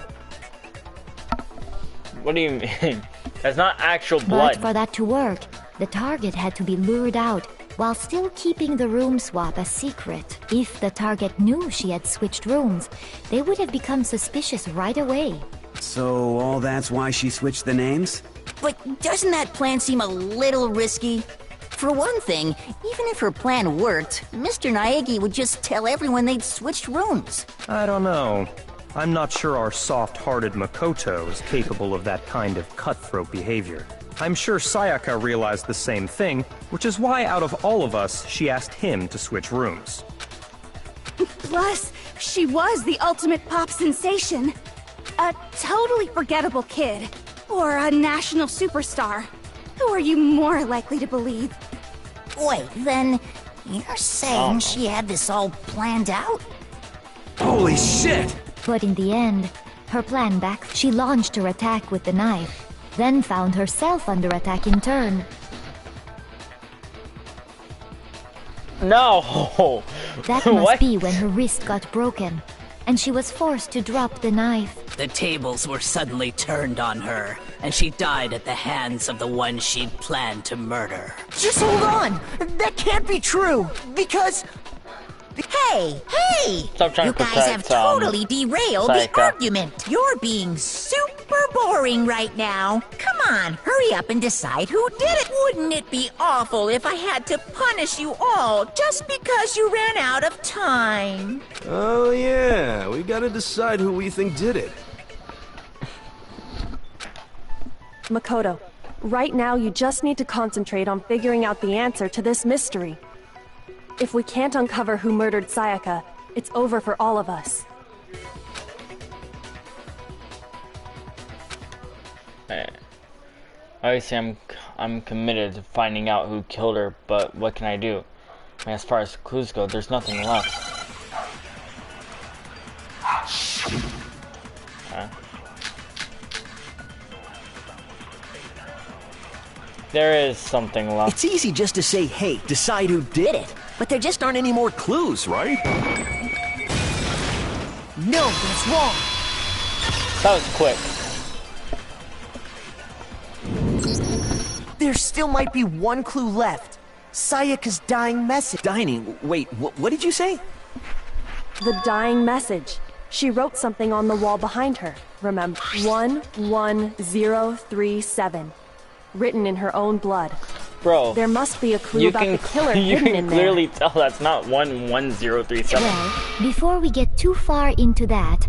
What do you mean? That's not actual blood. But for that to work, the target had to be lured out, while still keeping the room swap a secret. If the target knew she had switched rooms, they would have become suspicious right away. So all that's why she switched the names? But doesn't that plan seem a little risky? For one thing, even if her plan worked, Mr. Naegi would just tell everyone they'd switched rooms. I don't know. I'm not sure our soft-hearted Makoto is capable of that kind of cutthroat behavior. I'm sure Sayaka realized the same thing, which is why out of all of us, she asked him to switch rooms. Plus, she was the ultimate pop sensation. A totally forgettable kid. Or a national superstar. Who are you more likely to believe? Wait, then you're saying she had this all planned out? Holy shit! But in the end, her plan backfired. She launched her attack with the knife, then found herself under attack in turn. No! That must be when her wrist got broken, and she was forced to drop the knife. The tables were suddenly turned on her, and she died at the hands of the one she'd planned to murder. Just hold on! That can't be true! Because... Hey! Stop trying You to guys protect, have totally derailed the Sayaka. argument. You're being super boring right now. Come on, hurry up and decide who did it. Wouldn't it be awful if I had to punish you all just because you ran out of time? Oh yeah, we gotta decide who we think did it. Makoto, right now you just need to concentrate on figuring out the answer to this mystery. If we can't uncover who murdered Sayaka, it's over for all of us. Obviously, I'm committed to finding out who killed her, but what can I do? I mean, as far as clues go, there's nothing left. There is something left. It's easy just to say, hey, decide who did it. But there just aren't any more clues, right? No, that's wrong. That was quick. There still might be one clue left. Sayaka's dying message. Dining? Wait, what did you say? The dying message. She wrote something on the wall behind her. Remember, 11037. Written in her own blood. Bro, there must be a clue about the killer hidden in there. You can clearly tell that's not 11037. Well, before we get too far into that,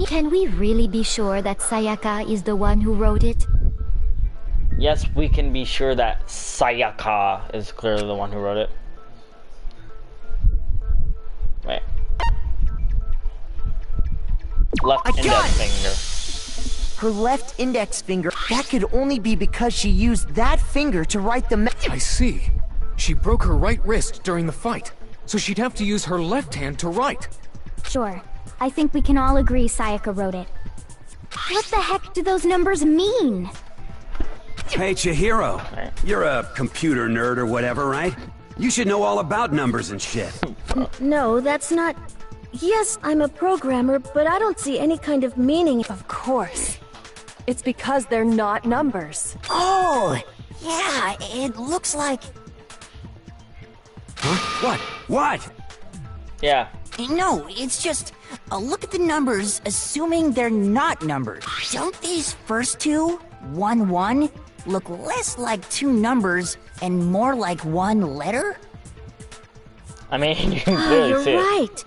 can we really be sure that Sayaka is the one who wrote it? Yes, we can be sure that Sayaka is clearly the one who wrote it. Wait. Left index finger. Her left index finger. That could only be because she used that finger to write the message. I see. She broke her right wrist during the fight, so she'd have to use her left hand to write. Sure. I think we can all agree Sayaka wrote it. What the heck do those numbers mean? Hey, Chihiro. You're a computer nerd or whatever, right? You should know all about numbers and shit. No, that's not... Yes, I'm a programmer, but I don't see any kind of meaning. Of course. It's because they're not numbers. Oh, yeah, it looks like... Huh? What? Yeah. No, it's just... look at the numbers, assuming they're not numbers. Don't these first two, 1-1, look less like two numbers and more like one letter? I mean, you can clearly see it. You're right.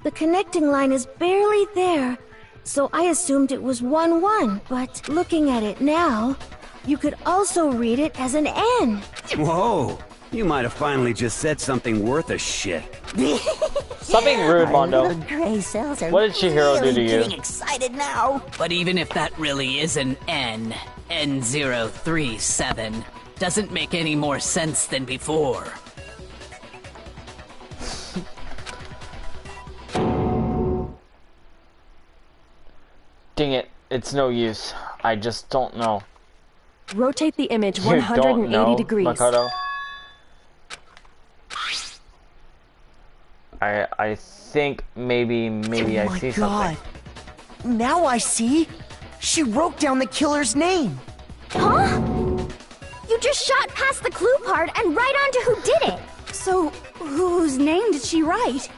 The connecting line is barely there, so I assumed it was 1-1, but looking at it now, you could also read it as an N. Whoa, you might have finally just said something worth a shit. Something rude, Mondo. Gray cells are what did Chihiro do to you? Getting excited now. But even if that really is an N, N037, doesn't make any more sense than before. Dang it, it's no use. I just don't know. Rotate the image You 180 don't know, degrees. Makoto? I think maybe I see something. Now I see. She wrote down the killer's name. Huh? You just shot past the clue part and right onto who did it. So, whose name did she write?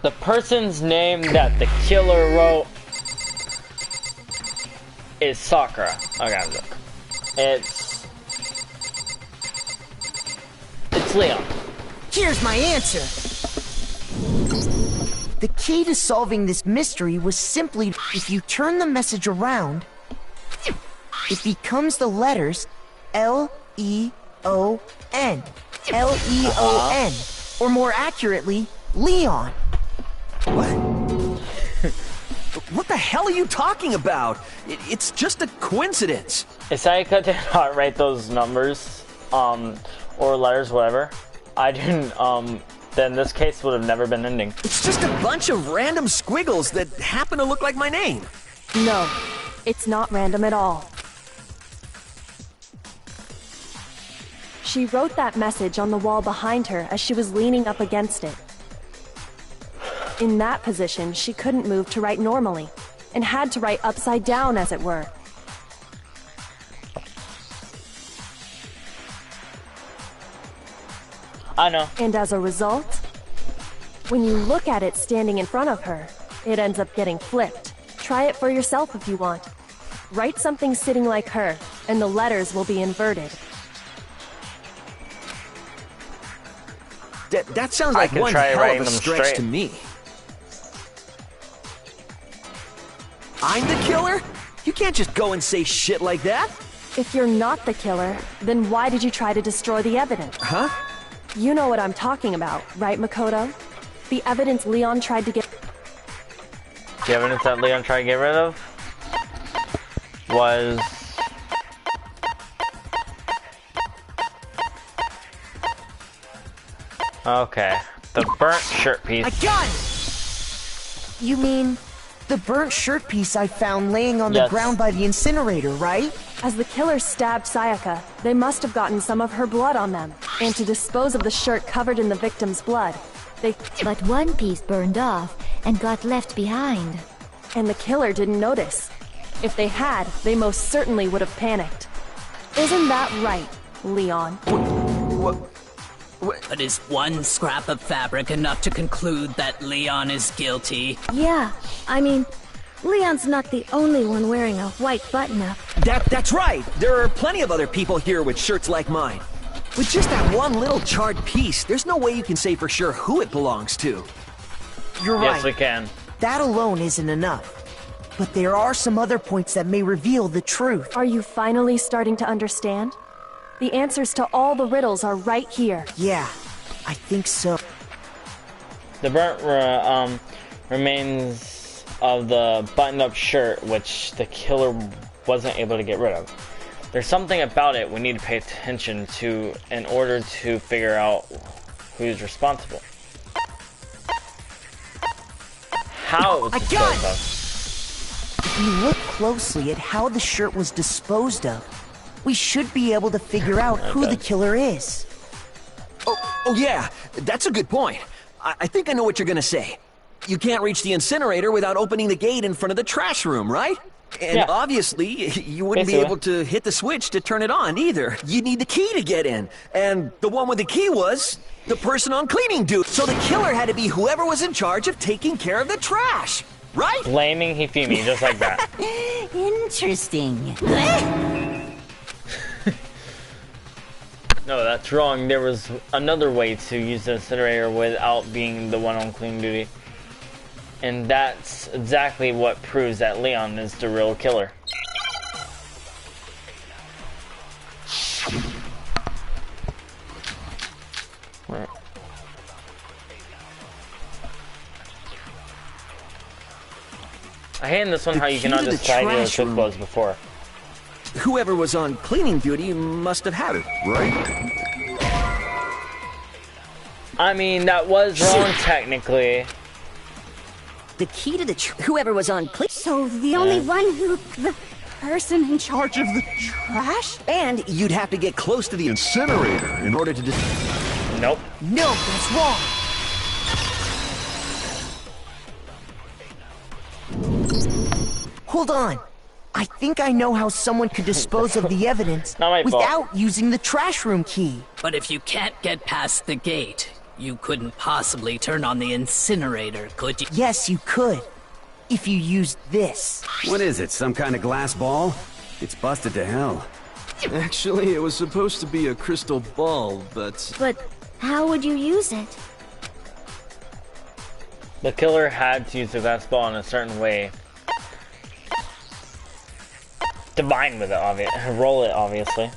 The person's name that the killer wrote is Sakura. Okay, I'm joking. It's Leon. Here's my answer. The key to solving this mystery was simply, if you turn the message around, it becomes the letters L-E-O-N. L-E-O-N. Or more accurately, Leon. What? What the hell are you talking about? It's just a coincidence. If Sayaka did not write those numbers, or letters, whatever, I didn't, then this case would have never been ending. It's just a bunch of random squiggles that happen to look like my name. No, it's not random at all. She wrote that message on the wall behind her as she was leaning up against it. In that position, she couldn't move to write normally, and had to write upside down, as it were. I know. And as a result, when you look at it standing in front of her, it ends up getting flipped. Try it for yourself if you want. Write something sitting like her, and the letters will be inverted. That sounds like one hell of a stretch to me. I'm the killer? You can't just go and say shit like that. If you're not the killer, then why did you try to destroy the evidence? Huh? You know what I'm talking about, right, Makoto? The evidence Leon tried to get... The evidence that Leon tried to get rid of was... Okay, the burnt shirt piece. I got it! You mean the burnt shirt piece I found laying on the ground by the incinerator, right? As the killer stabbed Sayaka, they must have gotten some of her blood on them. And to dispose of the shirt covered in the victim's blood, they... But one piece burned off and got left behind. And the killer didn't notice. If they had, they most certainly would have panicked. Isn't that right, Leon? But is one scrap of fabric enough to conclude that Leon is guilty? Yeah, I mean, Leon's not the only one wearing a white button-up. That's right! There are plenty of other people here with shirts like mine. With just that one little charred piece, there's no way you can say for sure who it belongs to. You're right. Yes, we can. That alone isn't enough. But there are some other points that may reveal the truth. Are you finally starting to understand? The answers to all the riddles are right here. Yeah, I think so. The burnt remains of the buttoned-up shirt, which the killer wasn't able to get rid of. There's something about it we need to pay attention to in order to figure out who's responsible. How it was disposed of. If you look closely at how the shirt was disposed of, we should be able to figure out who the killer is. Oh yeah, that's a good point. I think I know what you're gonna say. You can't reach the incinerator without opening the gate in front of the trash room, right? And obviously, you wouldn't be able to hit the switch to turn it on either. You'd need the key to get in. And the one with the key was the person on cleaning duty. So the killer had to be whoever was in charge of taking care of the trash, right? Blaming Hifumi, just like that. Interesting. No, that's wrong. There was another way to use the incinerator without being the one on cleaning duty. And that's exactly what proves that Leon is the real killer. Right. I hate in this one how you cannot just tag it as it was before. Whoever was on cleaning duty must have had it, right? I mean, that was wrong technically. The key to the whoever was on So the only one who... the person in charge of the trash? And you'd have to get close to the incinerator in order to Nope. No, that's wrong. Hold on. I think I know how someone could dispose of the evidence Not my fault. without using the trash room key. But if you can't get past the gate, you couldn't possibly turn on the incinerator, could you? Yes, you could. If you used this. What is it, some kind of glass ball? It's busted to hell. Actually, it was supposed to be a crystal ball, but... But how would you use it? The killer had to use the glass ball in a certain way. Divine with it, roll it, obviously.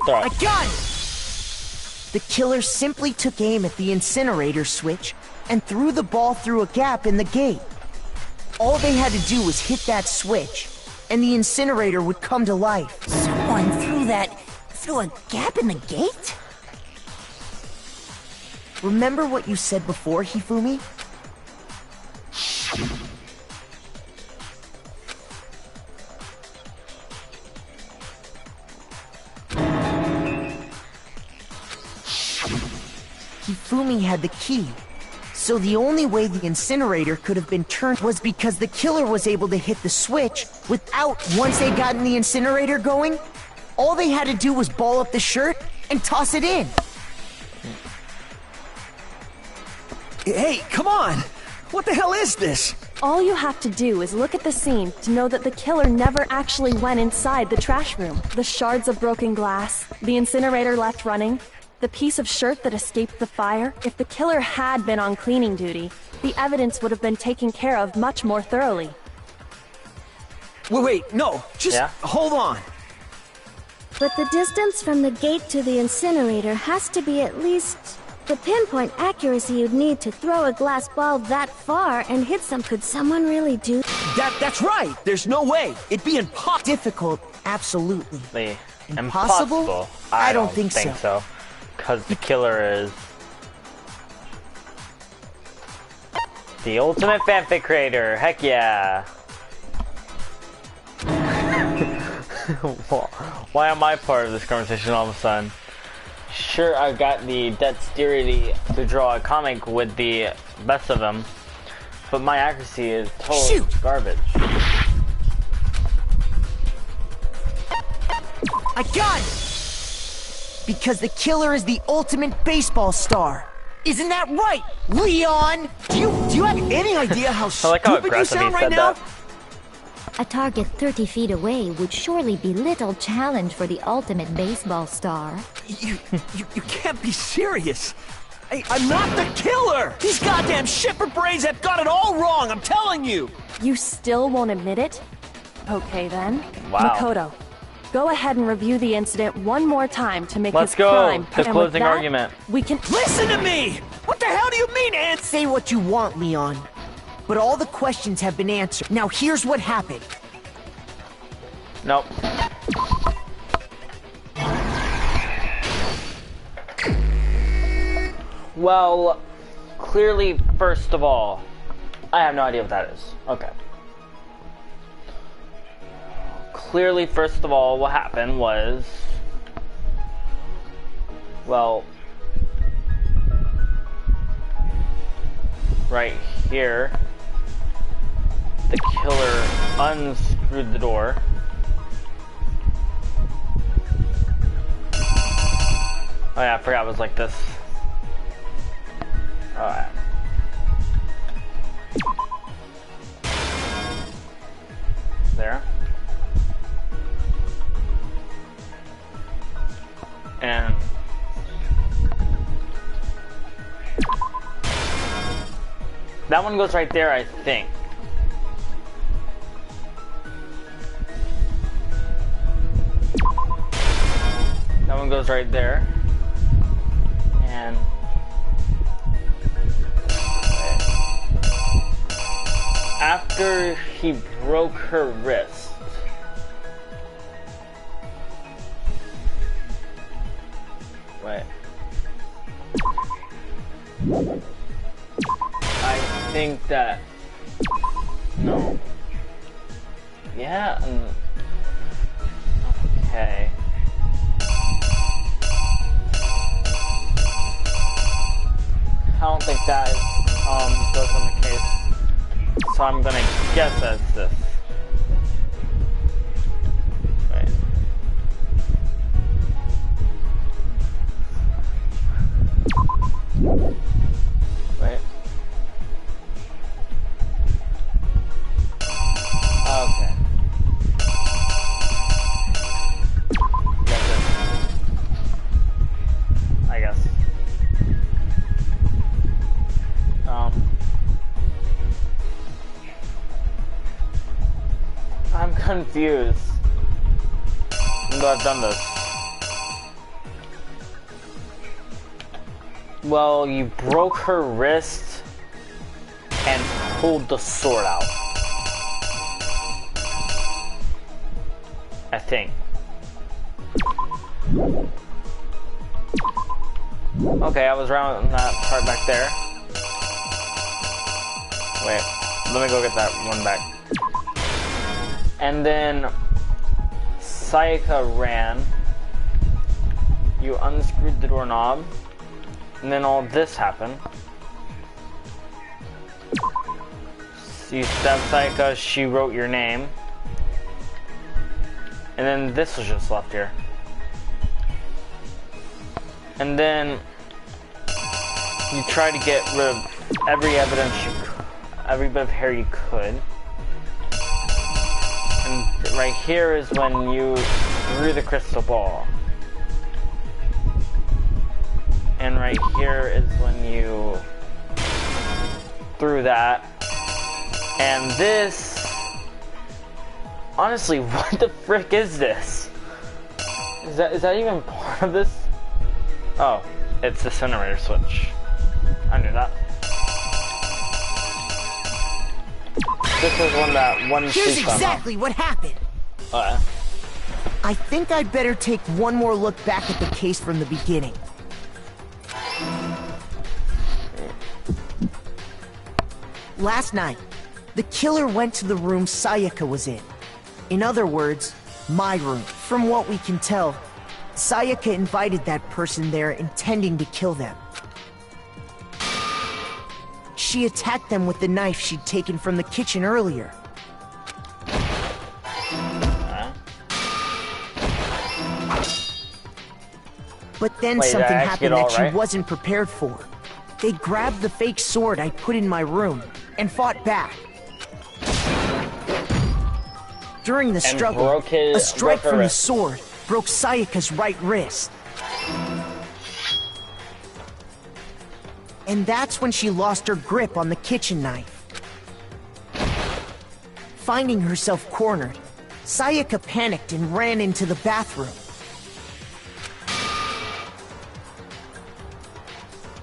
Throw it. A gun! The killer simply took aim at the incinerator switch and threw the ball through a gap in the gate. All they had to do was hit that switch, and the incinerator would come to life. Someone through a gap in the gate? Remember what you said before, Hifumi? Hifumi had the key, so the only way the incinerator could have been turned was because the killer was able to hit the switch without, once they gotten the incinerator going, all they had to do was ball up the shirt and toss it in. Hey, come on! What the hell is this? All you have to do is look at the scene to know that the killer never actually went inside the trash room. The shards of broken glass, the incinerator left running, the piece of shirt that escaped the fire. If the killer had been on cleaning duty, the evidence would have been taken care of much more thoroughly. Wait, no, just hold on. But the distance from the gate to the incinerator has to be at least the pinpoint accuracy you'd need to throw a glass ball that far and hit some. Could someone really do That's right. There's no way. It'd be impossible. Difficult, absolutely. Impossible? Impossible? I don't think so. Because the killer is the ultimate fanfic creator. Heck yeah. Why am I part of this conversation all of a sudden? Sure, I've got the dexterity to draw a comic with the best of them, but my accuracy is total garbage. I got it! Because the killer is the ultimate baseball star. Isn't that right, Leon? Do you have any idea how stupid you sound right now? A target 30 feet away would surely be little challenge for the ultimate baseball star. You can't be serious. I'm not the killer! These goddamn shipper brains have got it all wrong, I'm telling you! You still won't admit it? Okay then. Wow. Makoto, go ahead and review the incident one more time to make Let's his go. crime. The And closing with that, argument. We can listen to me! What the hell do you mean, Ant? Say what you want, Leon. But all the questions have been answered. Now here's what happened. Nope. Well, clearly, first of all, I have no idea what that is. Okay. Clearly, first of all, what happened was, well, right here, the killer unscrewed the door. Oh yeah, I forgot it was like this. Alright. There. And that one goes right there, I think. That one goes right there. And after he broke her wrist, right, I think that, no, yeah, okay. I don't think that is so I'm gonna guess that's this. Wait. Wait. Okay. That's it. I guess. I'm confused. Even though I've done this. Well, you broke her wrist and pulled the sword out. I think. Okay, I was around that part back there. Wait, let me go get that one back. And then Sayaka ran. You unscrewed the doorknob. And then all this happened. So you stabbed Sayaka, she wrote your name. And then this was just left here. And then you tried to get rid of every evidence you could, every bit of hair you could. And right here is when you threw the crystal ball. And right here is when you threw that. And this... Honestly, what the frick is this? Is that even part of this? Oh, it's the incinerator switch. I knew that. This is one Here's exactly what happened. I think I'd better take one more look back at the case from the beginning. Last night, the killer went to the room Sayaka was in. In other words, my room. From what we can tell, Sayaka invited that person there intending to kill them. She attacked them with the knife she'd taken from the kitchen earlier. But then something happened that she wasn't prepared for. They grabbed the fake sword I put in my room and fought back. During the struggle, a strike from the sword broke Sayaka's right wrist. And that's when she lost her grip on the kitchen knife. Finding herself cornered, Sayaka panicked and ran into the bathroom.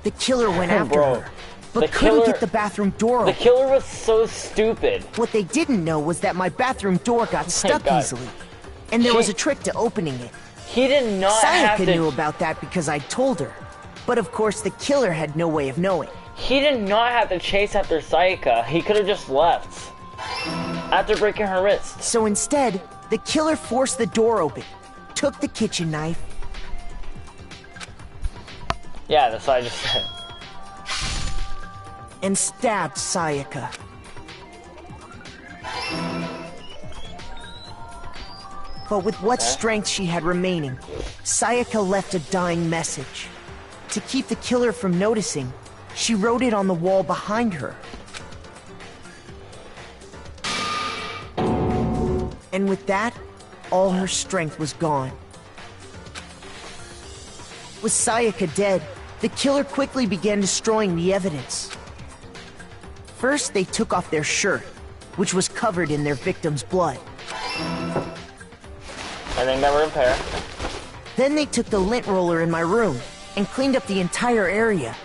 The killer went after her, but couldn't get the bathroom door open. The killer was so stupid. What they didn't know was that my bathroom door got stuck easily, and there was a trick to opening it. He did not have to... Sayaka knew about that because I told her, but of course the killer had no way of knowing. He did not have to chase after Sayaka. He could have just left after breaking her wrist. So instead, the killer forced the door open, took the kitchen knife. Yeah, that's what I just said. And stabbed Sayaka. But with what strength she had remaining, Sayaka left a dying message. To keep the killer from noticing, she wrote it on the wall behind her. And with that, all her strength was gone. With Sayaka dead, the killer quickly began destroying the evidence. First, they took off their shirt, which was covered in their victim's blood. I think that we're in pair. Then they took the lint roller in my room and cleaned up the entire area.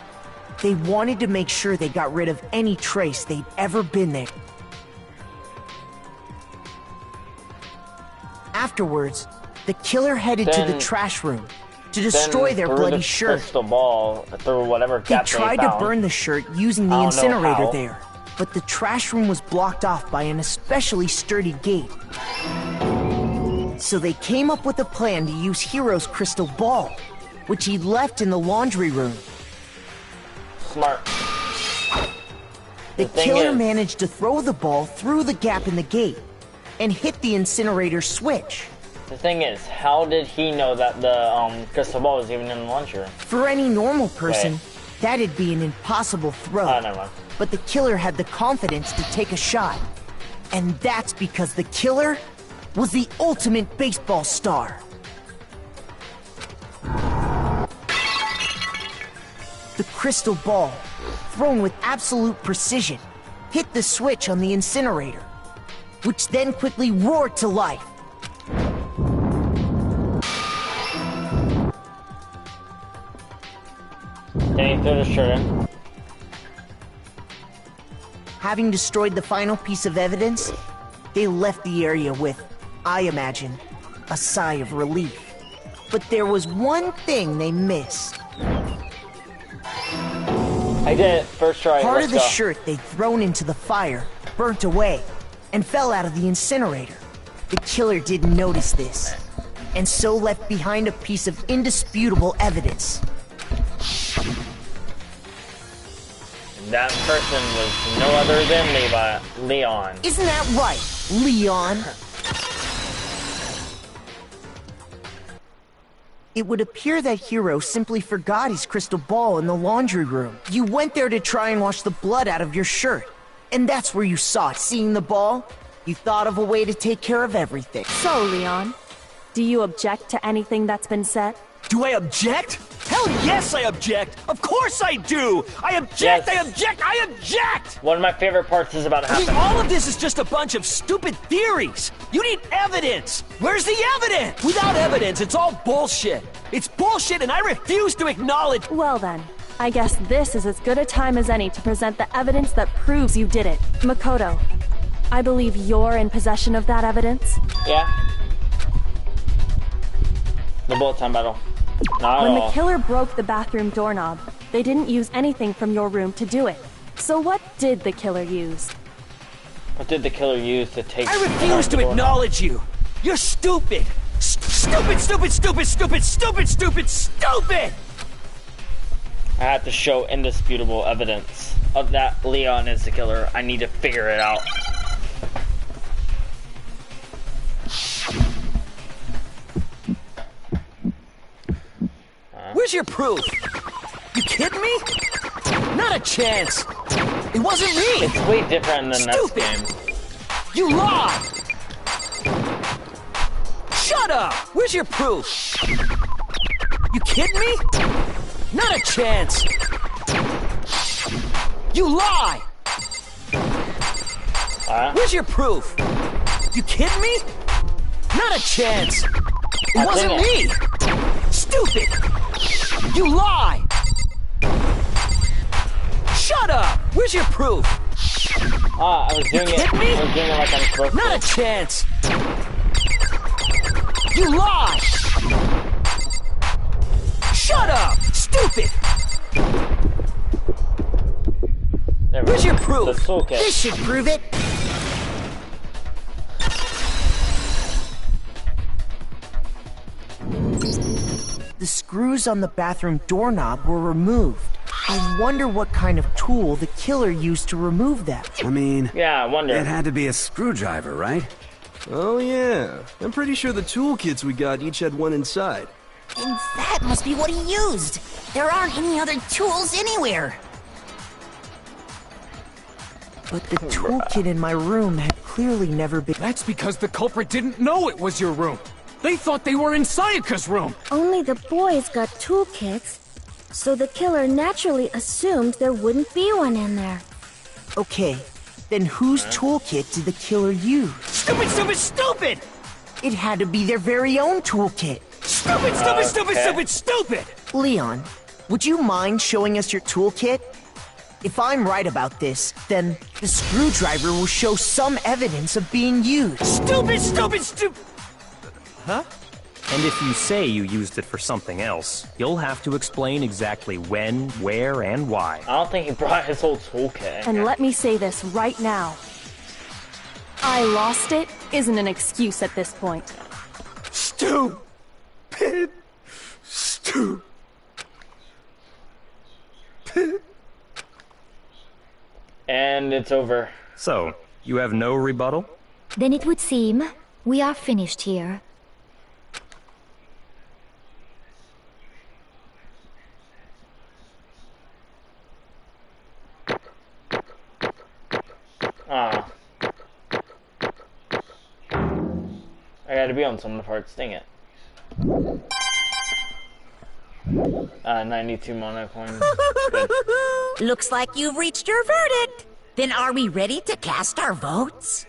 They wanted to make sure they got rid of any trace they'd ever been there. Afterwards, the killer headed to the trash room to destroy their bloody shirt. Crystal ball through whatever gap they tried to burn the shirt using the incinerator there, but the trash room was blocked off by an especially sturdy gate. So they came up with a plan to use Hiro's crystal ball, which he'd left in the laundry room. Smart. The killer managed to throw the ball through the gap in the gate and hit the incinerator switch. The thing is, how did he know that the crystal ball was even in the lunchroom? For any normal person, that'd be an impossible throw. Oh, never mind. But the killer had the confidence to take a shot. And that's because the killer was the ultimate baseball star. The crystal ball, thrown with absolute precision, hit the switch on the incinerator, which then quickly roared to life. Then he threw the shirt in. Having destroyed the final piece of evidence, they left the area with, I imagine, a sigh of relief. But there was one thing they missed. I did it. First try. Part of the shirt they'd thrown into the fire burnt away and fell out of the incinerator. The killer didn't notice this, and so left behind a piece of indisputable evidence. That person was no other than Leon. Isn't that right, Leon? It would appear that Hiro simply forgot his crystal ball in the laundry room. You went there to try and wash the blood out of your shirt, and that's where you saw it. Seeing the ball, you thought of a way to take care of everything. So, Leon, do you object to anything that's been said? Do I object? Hell yes, I object! Of course I do! I object, Yes. I object, I object! One of my favorite parts is about to I mean, happen. all of this is just a bunch of stupid theories! You need evidence! Where's the evidence? Without evidence, it's all bullshit! It's bullshit and I refuse to acknowledge— Well then, I guess this is as good a time as any to present the evidence that proves you did it. Makoto, I believe you're in possession of that evidence? Yeah. The bullet time battle. Not When at the all. killer broke the bathroom doorknob, they didn't use anything from your room to do it. So what did the killer use? What did the killer use to take? I refuse to acknowledge you! You're stupid! Stupid, stupid, stupid, stupid, stupid, stupid, stupid! I have to show indisputable evidence of that Leon is the killer. I need to figure it out. Where's your proof? You kidding me? Not a chance! It wasn't me! It's way different than that game. You lie! Shut up! Where's your proof? You kidding me? Not a chance! You lie! Where's your proof? You kidding me? Not a chance! It wasn't me! Stupid! You lie! Shut up! Where's your proof? I was doing it. I was doing it like I'm supposed to. Not a chance! You lie! Shut up! Stupid! Where's your proof? This should prove it. The screws on the bathroom doorknob were removed. I wonder what kind of tool the killer used to remove them. I mean, yeah, I wonder. It had to be a screwdriver, right? Oh yeah, I'm pretty sure the toolkits we got each had one inside. And that must be what he used. There aren't any other tools anywhere. But the toolkit in my room had clearly never been... That's because the culprit didn't know it was your room. They thought they were in Sayaka's room. Only the boys got toolkits, so the killer naturally assumed there wouldn't be one in there. Okay, then whose toolkit did the killer use? Stupid, stupid, stupid! It had to be their very own toolkit. Stupid, stupid, stupid, stupid, stupid! Leon, would you mind showing us your toolkit? If I'm right about this, then the screwdriver will show some evidence of being used. Stupid, stupid, stupid! Huh? And if you say you used it for something else, you'll have to explain exactly when, where, and why. I don't think he brought his whole toolkit. And let me say this right now. I lost it isn't an excuse at this point. Stupid. Stupid. And and it's over. So, you have no rebuttal? Then it would seem we are finished here. Ah. I gotta be on some of the parts, dang it. 92 mono coins. Good. Looks like you've reached your verdict. Then are we ready to cast our votes?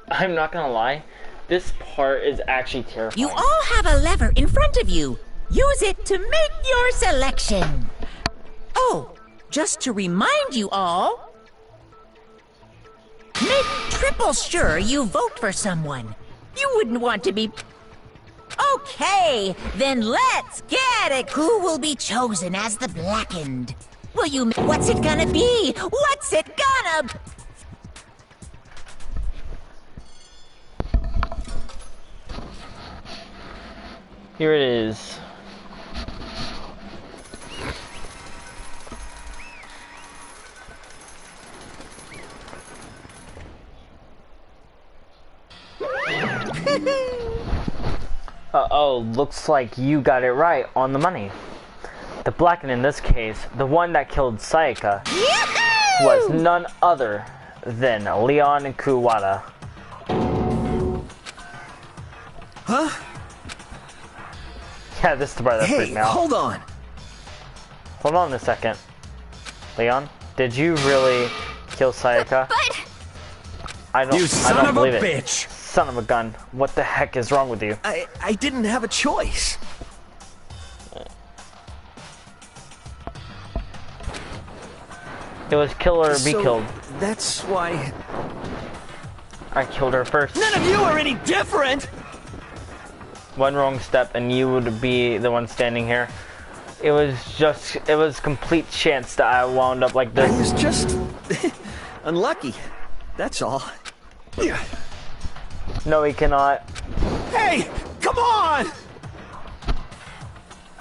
I'm not gonna lie, this part is actually terrifying. You all have a lever in front of you. Use it to make your selection. Oh, just to remind you all, make triple sure you vote for someone. You wouldn't want to be... Okay, then let's get it. Who will be chosen as the Blackened? Will you... What's it gonna be? What's it gonna... Here it is. Uh-oh, looks like you got it right on the money. The Blackened in this case, the one that killed Sayaka, was none other than Leon Kuwata. Huh? Yeah, this is the part that freaked me out. Hold on. Hold on a second. Leon, did you really kill Sayaka? But... I don't believe it. Bitch! Son of a gun. What the heck is wrong with you? I didn't have a choice. It was kill or be killed. That's why... I killed her first. None of you are any different! One wrong step and you would be the one standing here. It was complete chance that I wound up like this. I was just... unlucky. That's all. No, he cannot. Hey! Come on!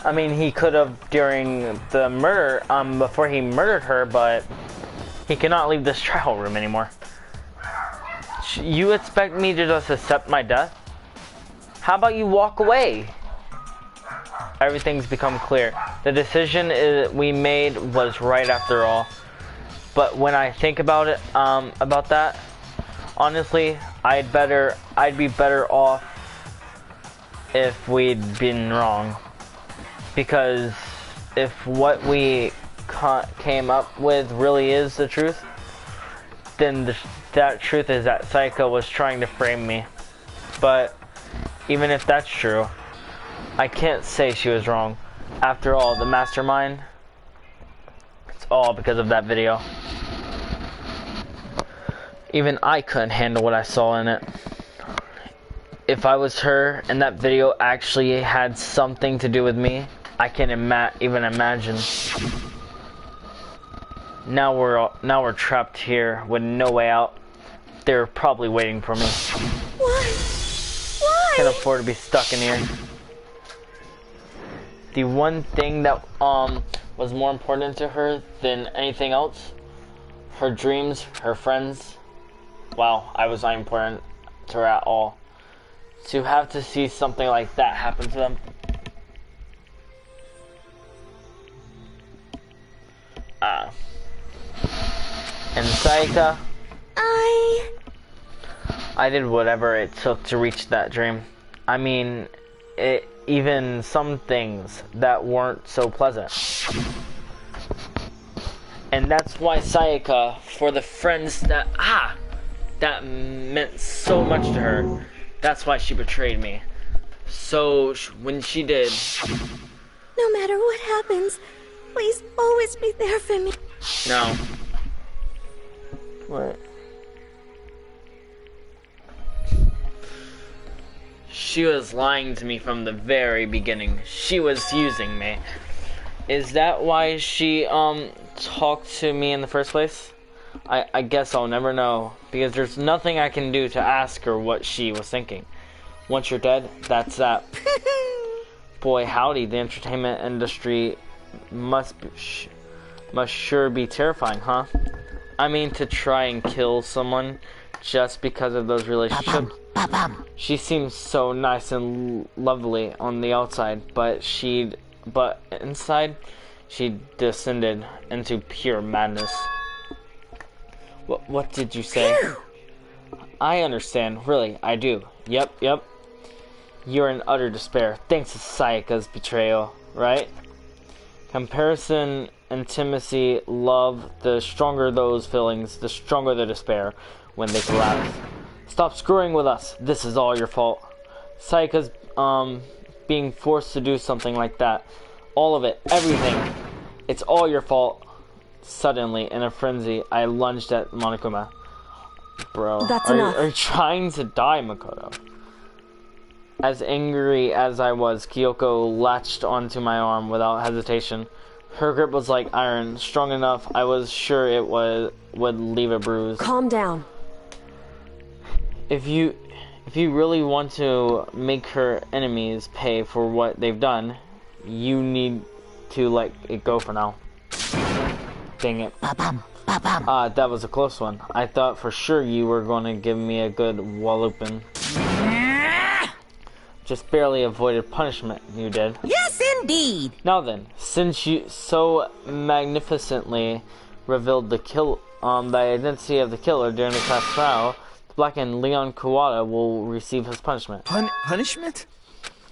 I mean, he could have during the murder, before he murdered her, but he cannot leave this trial room anymore. You expect me to just accept my death? How about you walk away? Everything's become clear. The decision we made was right after all. But when I think about it, about that, honestly, I'd be better off if we'd been wrong. Because if what we came up with really is the truth, then that truth is that Sayaka was trying to frame me. But even if that's true, I can't say she was wrong. After all, the mastermind, it's all because of that video. Even I couldn't handle what I saw in it. If I was her and that video actually had something to do with me, I can't even imagine. Now we're trapped here with no way out. They're probably waiting for me. Why? Why? Can't afford to be stuck in here. The one thing that was more important to her than anything else, her dreams, her friends. Wow, I was not important to her at all. To have to see something like that happen to them. And Sayaka, I did whatever it took to reach that dream. I mean, even some things that weren't so pleasant. And that's why Sayaka, for the friends that meant so much to her, that's why she betrayed me. So when she did... No matter what happens, please always be there for me. No. What? She was lying to me from the very beginning. She was using me. Is that why she talked to me in the first place? I guess I'll never know, because there's nothing I can do to ask her what she was thinking. Once you're dead, that's that. Boy, howdy, the entertainment industry must sure be terrifying, huh? I mean to try and kill someone just because of those relationships. She seems so nice and lovely on the outside, but inside she descended into pure madness. What did you say? I understand, really, I do. Yep. You're in utter despair, thanks to Sayaka's betrayal, right? Comparison, intimacy, love, the stronger those feelings, the stronger the despair when they collapse. Stop screwing with us. This is all your fault. Sayaka's being forced to do something like that. All of it, everything. It's all your fault. Suddenly, in a frenzy, I lunged at Monokuma. Bro, are you trying to die, Makoto? As angry as I was, Kyoko latched onto my arm without hesitation. Her grip was like iron, strong enough I was sure it would leave a bruise. Calm down. If you really want to make her enemies pay for what they've done, you need to let it go for now. Dang it. That was a close one. I thought for sure you were going to give me a good walloping. Just barely avoided punishment, you did. Yes, indeed. Now then, since you so magnificently revealed the identity of the killer during the class trial, the blackened Leon Kawada will receive his punishment. Punishment?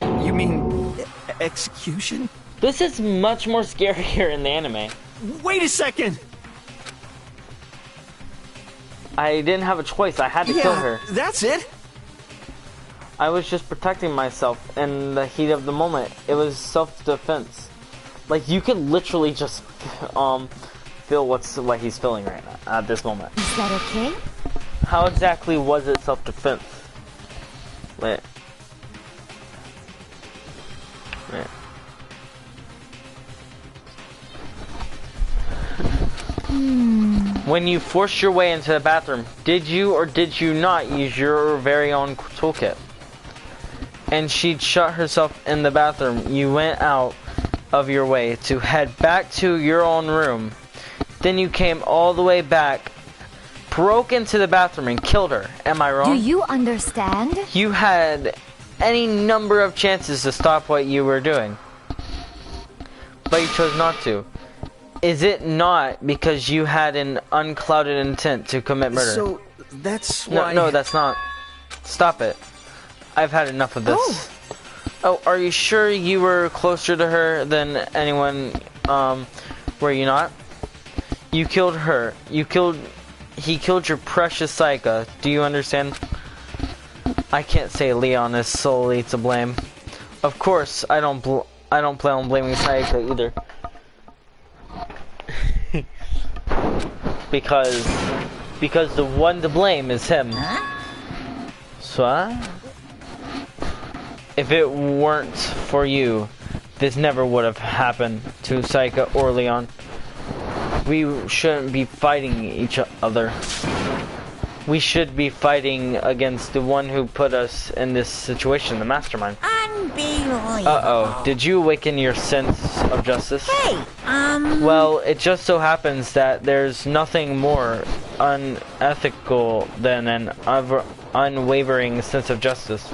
You mean execution? This is much more scarier in the anime. Wait a second! I didn't have a choice. I had to kill her. That's it. I was just protecting myself in the heat of the moment. It was self-defense. Like, you could literally just feel what he's feeling right now at this moment. Is that okay? How exactly was it self-defense? Wait. When you forced your way into the bathroom, did you or did you not use your very own toolkit? And she'd shut herself in the bathroom. You went out of your way to head back to your own room. Then you came all the way back, broke into the bathroom and killed her. Am I wrong? Do you understand? You had any number of chances to stop what you were doing, but you chose not to. Is it not because you had an unclouded intent to commit murder? So, that's why... No, that's not. Stop it. I've had enough of this. Oh, are you sure you were closer to her than anyone, were you not? You killed her. He killed your precious Sayaka. Do you understand? I can't say Leon is solely to blame. Of course, I don't plan on blaming Sayaka either. because the one to blame is him. So, if it weren't for you, this never would have happened to Sayaka or Leon. We shouldn't be fighting each other. We should be fighting against the one who put us in this situation, the mastermind. Unbelievable. Uh-oh. Did you awaken your sense of justice? Hey, Well, it just so happens that there's nothing more unethical than an unwavering sense of justice.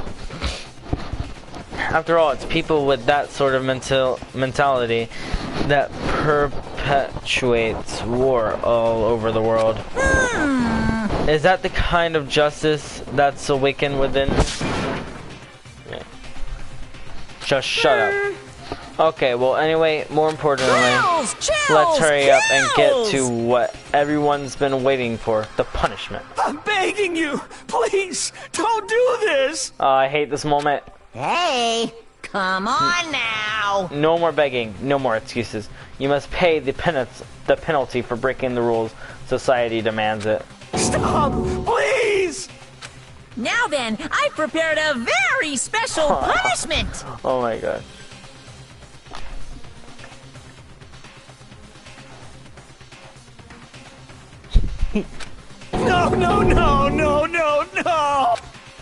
After all, it's people with that sort of mentality that perpetuates war all over the world. Is that the kind of justice that's awakened within? Yeah. Just shut up. Okay, well anyway, more importantly, let's hurry up and get to what everyone's been waiting for, the punishment. I'm begging you, please, don't do this! I hate this moment. Hey, come on now. No more begging, no more excuses. You must pay the penalty for breaking the rules. Society demands it. Stop, please! Now then, I prepared a very special punishment. Oh my god. No!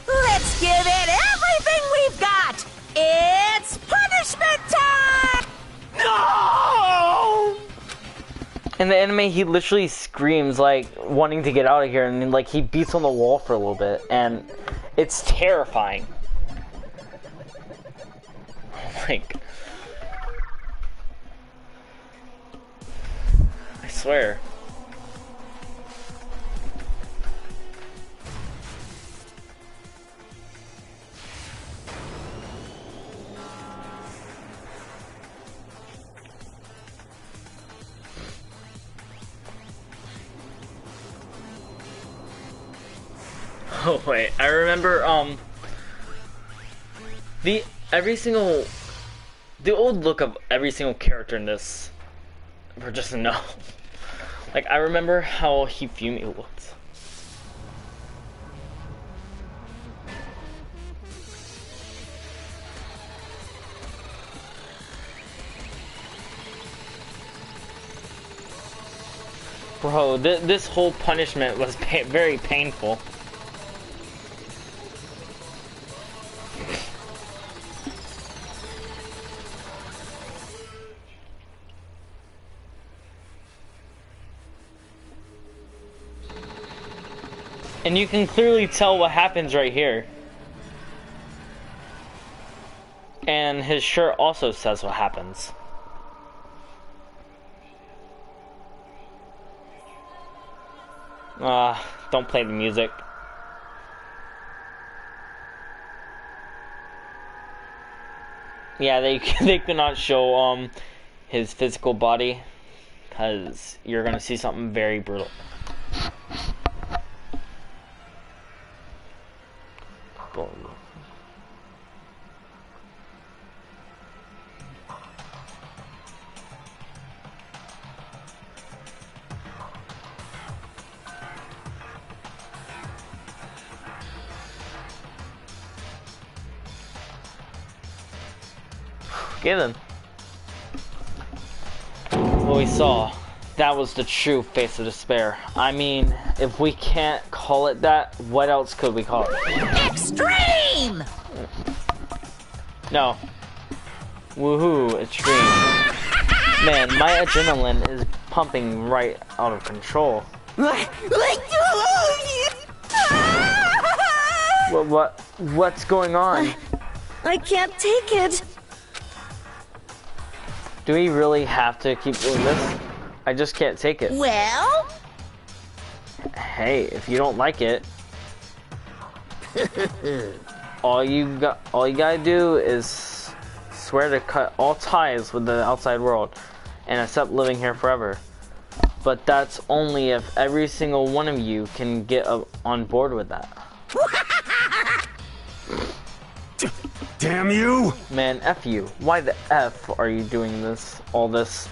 Let's give it everything we've got. It's punishment time! No! In the anime, he literally screams, like, wanting to get out of here, and, like, he beats on the wall for a little bit, and it's terrifying. Like, I swear. Oh wait, I remember the old look of every single character in this were just no. Like, I remember how Hifumi looked. Bro, this whole punishment was very painful. And you can clearly tell what happens right here. And his shirt also says what happens. Don't play the music. Yeah, they cannot show his physical body, because you're gonna see something very brutal. Boom. Okay then. What we saw, that was the true face of despair. I mean, if we can't call it that, what else could we call it? Extreme! No. Woohoo, extreme. Man, my adrenaline is pumping right out of control. What's going on? I can't take it. Do we really have to keep doing this? I just can't take it. Well? Hey, if you don't like it, all you gotta do is swear to cut all ties with the outside world and accept living here forever. But that's only if every single one of you can get on board with that. Damn you! Man, F you. Why the F are you doing this? All this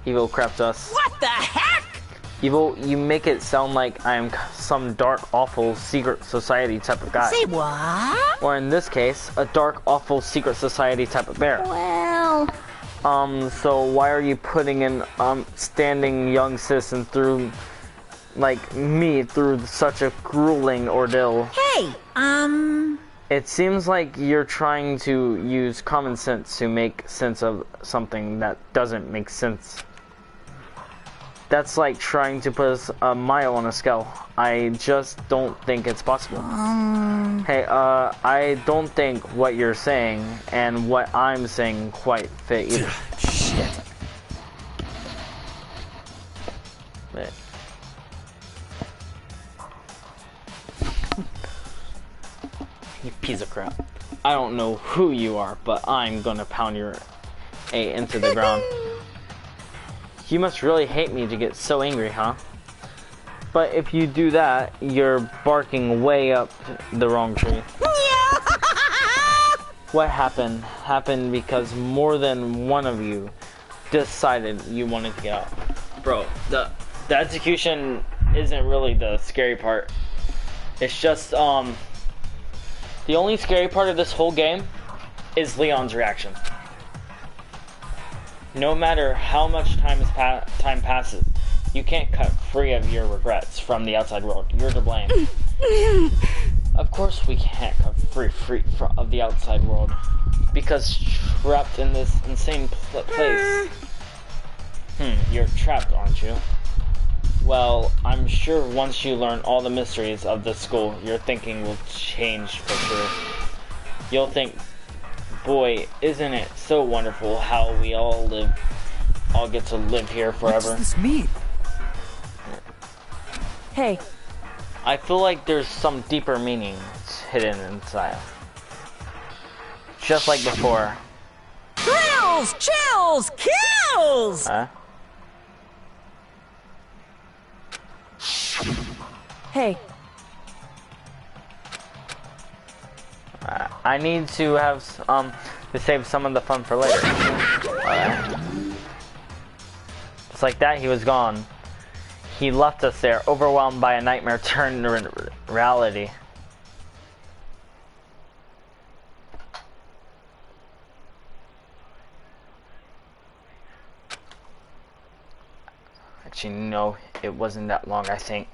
evil crap to us? What the heck? Evil, you make it sound like I am some dark, awful, secret society type of guy. Say what? Or in this case, a dark, awful, secret society type of bear. Well... So why are you putting an standing young citizen through, like me, through such a grueling ordeal? Hey, It seems like you're trying to use common sense to make sense of something that doesn't make sense. That's like trying to put a mile on a scale. I just don't think it's possible. Hey, I don't think what you're saying and what I'm saying quite fit either. Shit. Wait. You piece of crap. I don't know who you are, but I'm gonna pound your A into the ground. You must really hate me to get so angry, huh? But if you do that, you're barking way up the wrong tree. What happened? Happened because more than one of you decided you wanted to get out. Bro, the execution isn't really the scary part. It's just, the only scary part of this whole game is Leon's reaction. No matter how much time passes, you can't cut free of your regrets from the outside world. You're to blame. Of course we can't cut free of the outside world, because trapped in this insane place. You're trapped, aren't you? Well, I'm sure once you learn all the mysteries of the school, your thinking will change for sure. You'll think, boy, isn't it so wonderful how we all get to live here forever. What does this mean? Hey. I feel like there's some deeper meanings hidden inside. Just like before. Thrills, chills, kills! Huh? Hey. I need to have to save some of the fun for later. Just like that, he was gone. He left us there, overwhelmed by a nightmare turned to reality. Actually, no, it wasn't that long, I think.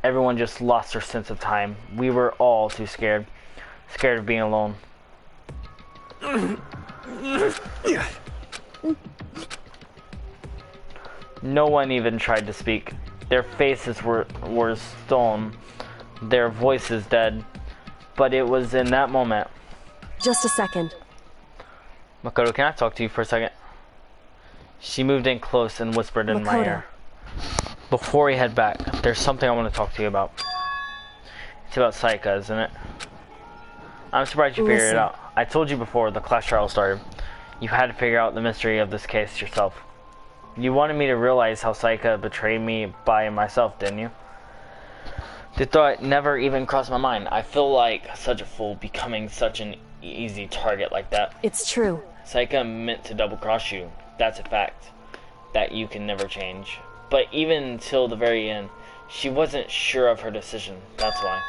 Everyone just lost their sense of time. We were all too scared. Scared of being alone. No one even tried to speak. Their faces were stone, their voices dead. But it was in that moment. Just a second. Makoto, can I talk to you for a second? She moved in close and whispered in my ear. Before we head back, there's something I want to talk to you about. It's about Sayaka, isn't it? I'm surprised you figured it out. I told you before the class trial started. You had to figure out the mystery of this case yourself. You wanted me to realize how Sayaka betrayed me by myself, didn't you? The thought never even crossed my mind. I feel like such a fool becoming such an easy target like that. It's true. Sayaka meant to double-cross you. That's a fact that you can never change. But even until the very end, she wasn't sure of her decision. That's why.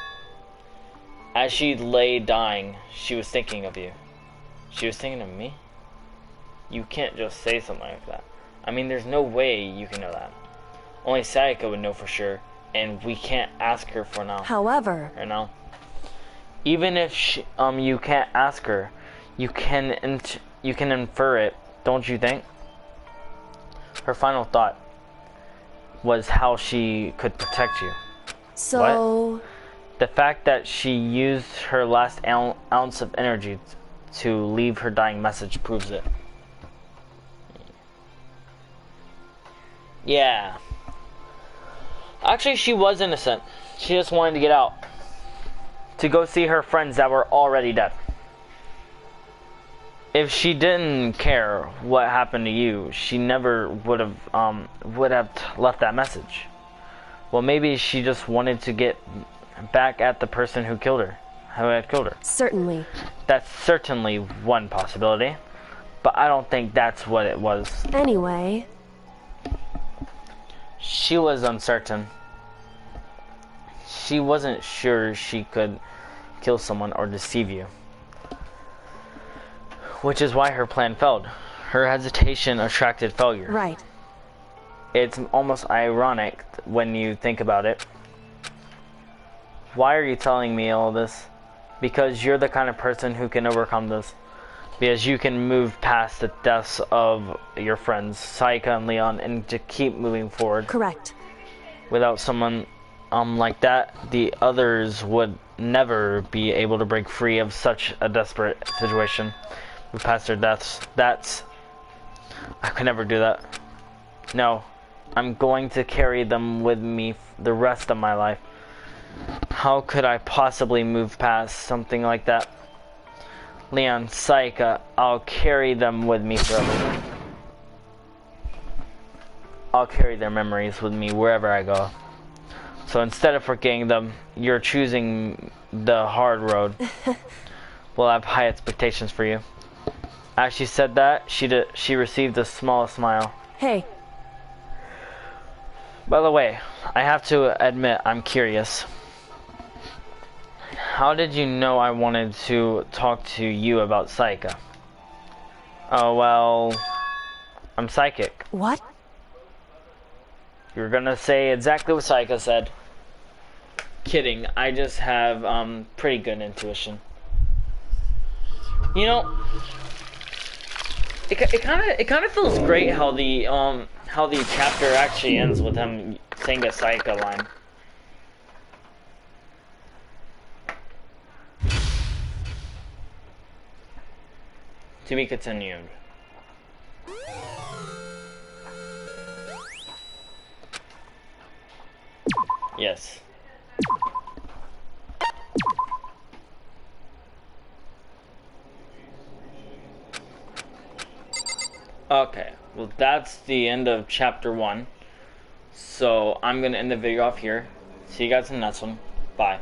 As she lay dying, she was thinking of you. She was thinking of me? You can't just say something like that. I mean, there's no way you can know that. Only Sayaka would know for sure, and we can't ask her for now. However... Right now. Even if you can't ask her, you can infer it, don't you think? Her final thought was how she could protect you. So... What? The fact that she used her last ounce of energy to leave her dying message proves it. Yeah. Actually, she was innocent. She just wanted to get out. To go see her friends that were already dead. If she didn't care what happened to you, she never would have left that message. Well, maybe she just wanted to get back at the person who had killed her. Certainly. That's certainly one possibility, but I don't think that's what it was. Anyway. She was uncertain. She wasn't sure she could kill someone or deceive you. Which is why her plan failed. Her hesitation attracted failure. Right. It's almost ironic when you think about it. Why are you telling me all this? Because you're the kind of person who can overcome this. Because you can move past the deaths of your friends, Sayaka and Leon, and to keep moving forward. Correct. Without someone like that, the others would never be able to break free of such a desperate situation. Move past their deaths. I could never do that. No. I'm going to carry them with me the rest of my life. How could I possibly move past something like that? Leon, Sayaka, I'll carry them with me forever. I'll carry their memories with me wherever I go. So instead of forgetting them, you're choosing the hard road. We'll have high expectations for you. As she said that, she received a small smile. Hey. By the way, I have to admit I'm curious. How did you know I wanted to talk to you about Sayaka? Oh, well, I'm psychic. What? You're gonna say exactly what Sayaka said. Kidding, I just have pretty good intuition. You know, it kind of feels great how how the chapter actually ends with him saying a Sayaka line. To be continued. Yes. Okay, well that's the end of chapter 1. So I'm gonna end the video off here. See you guys in the next one. Bye.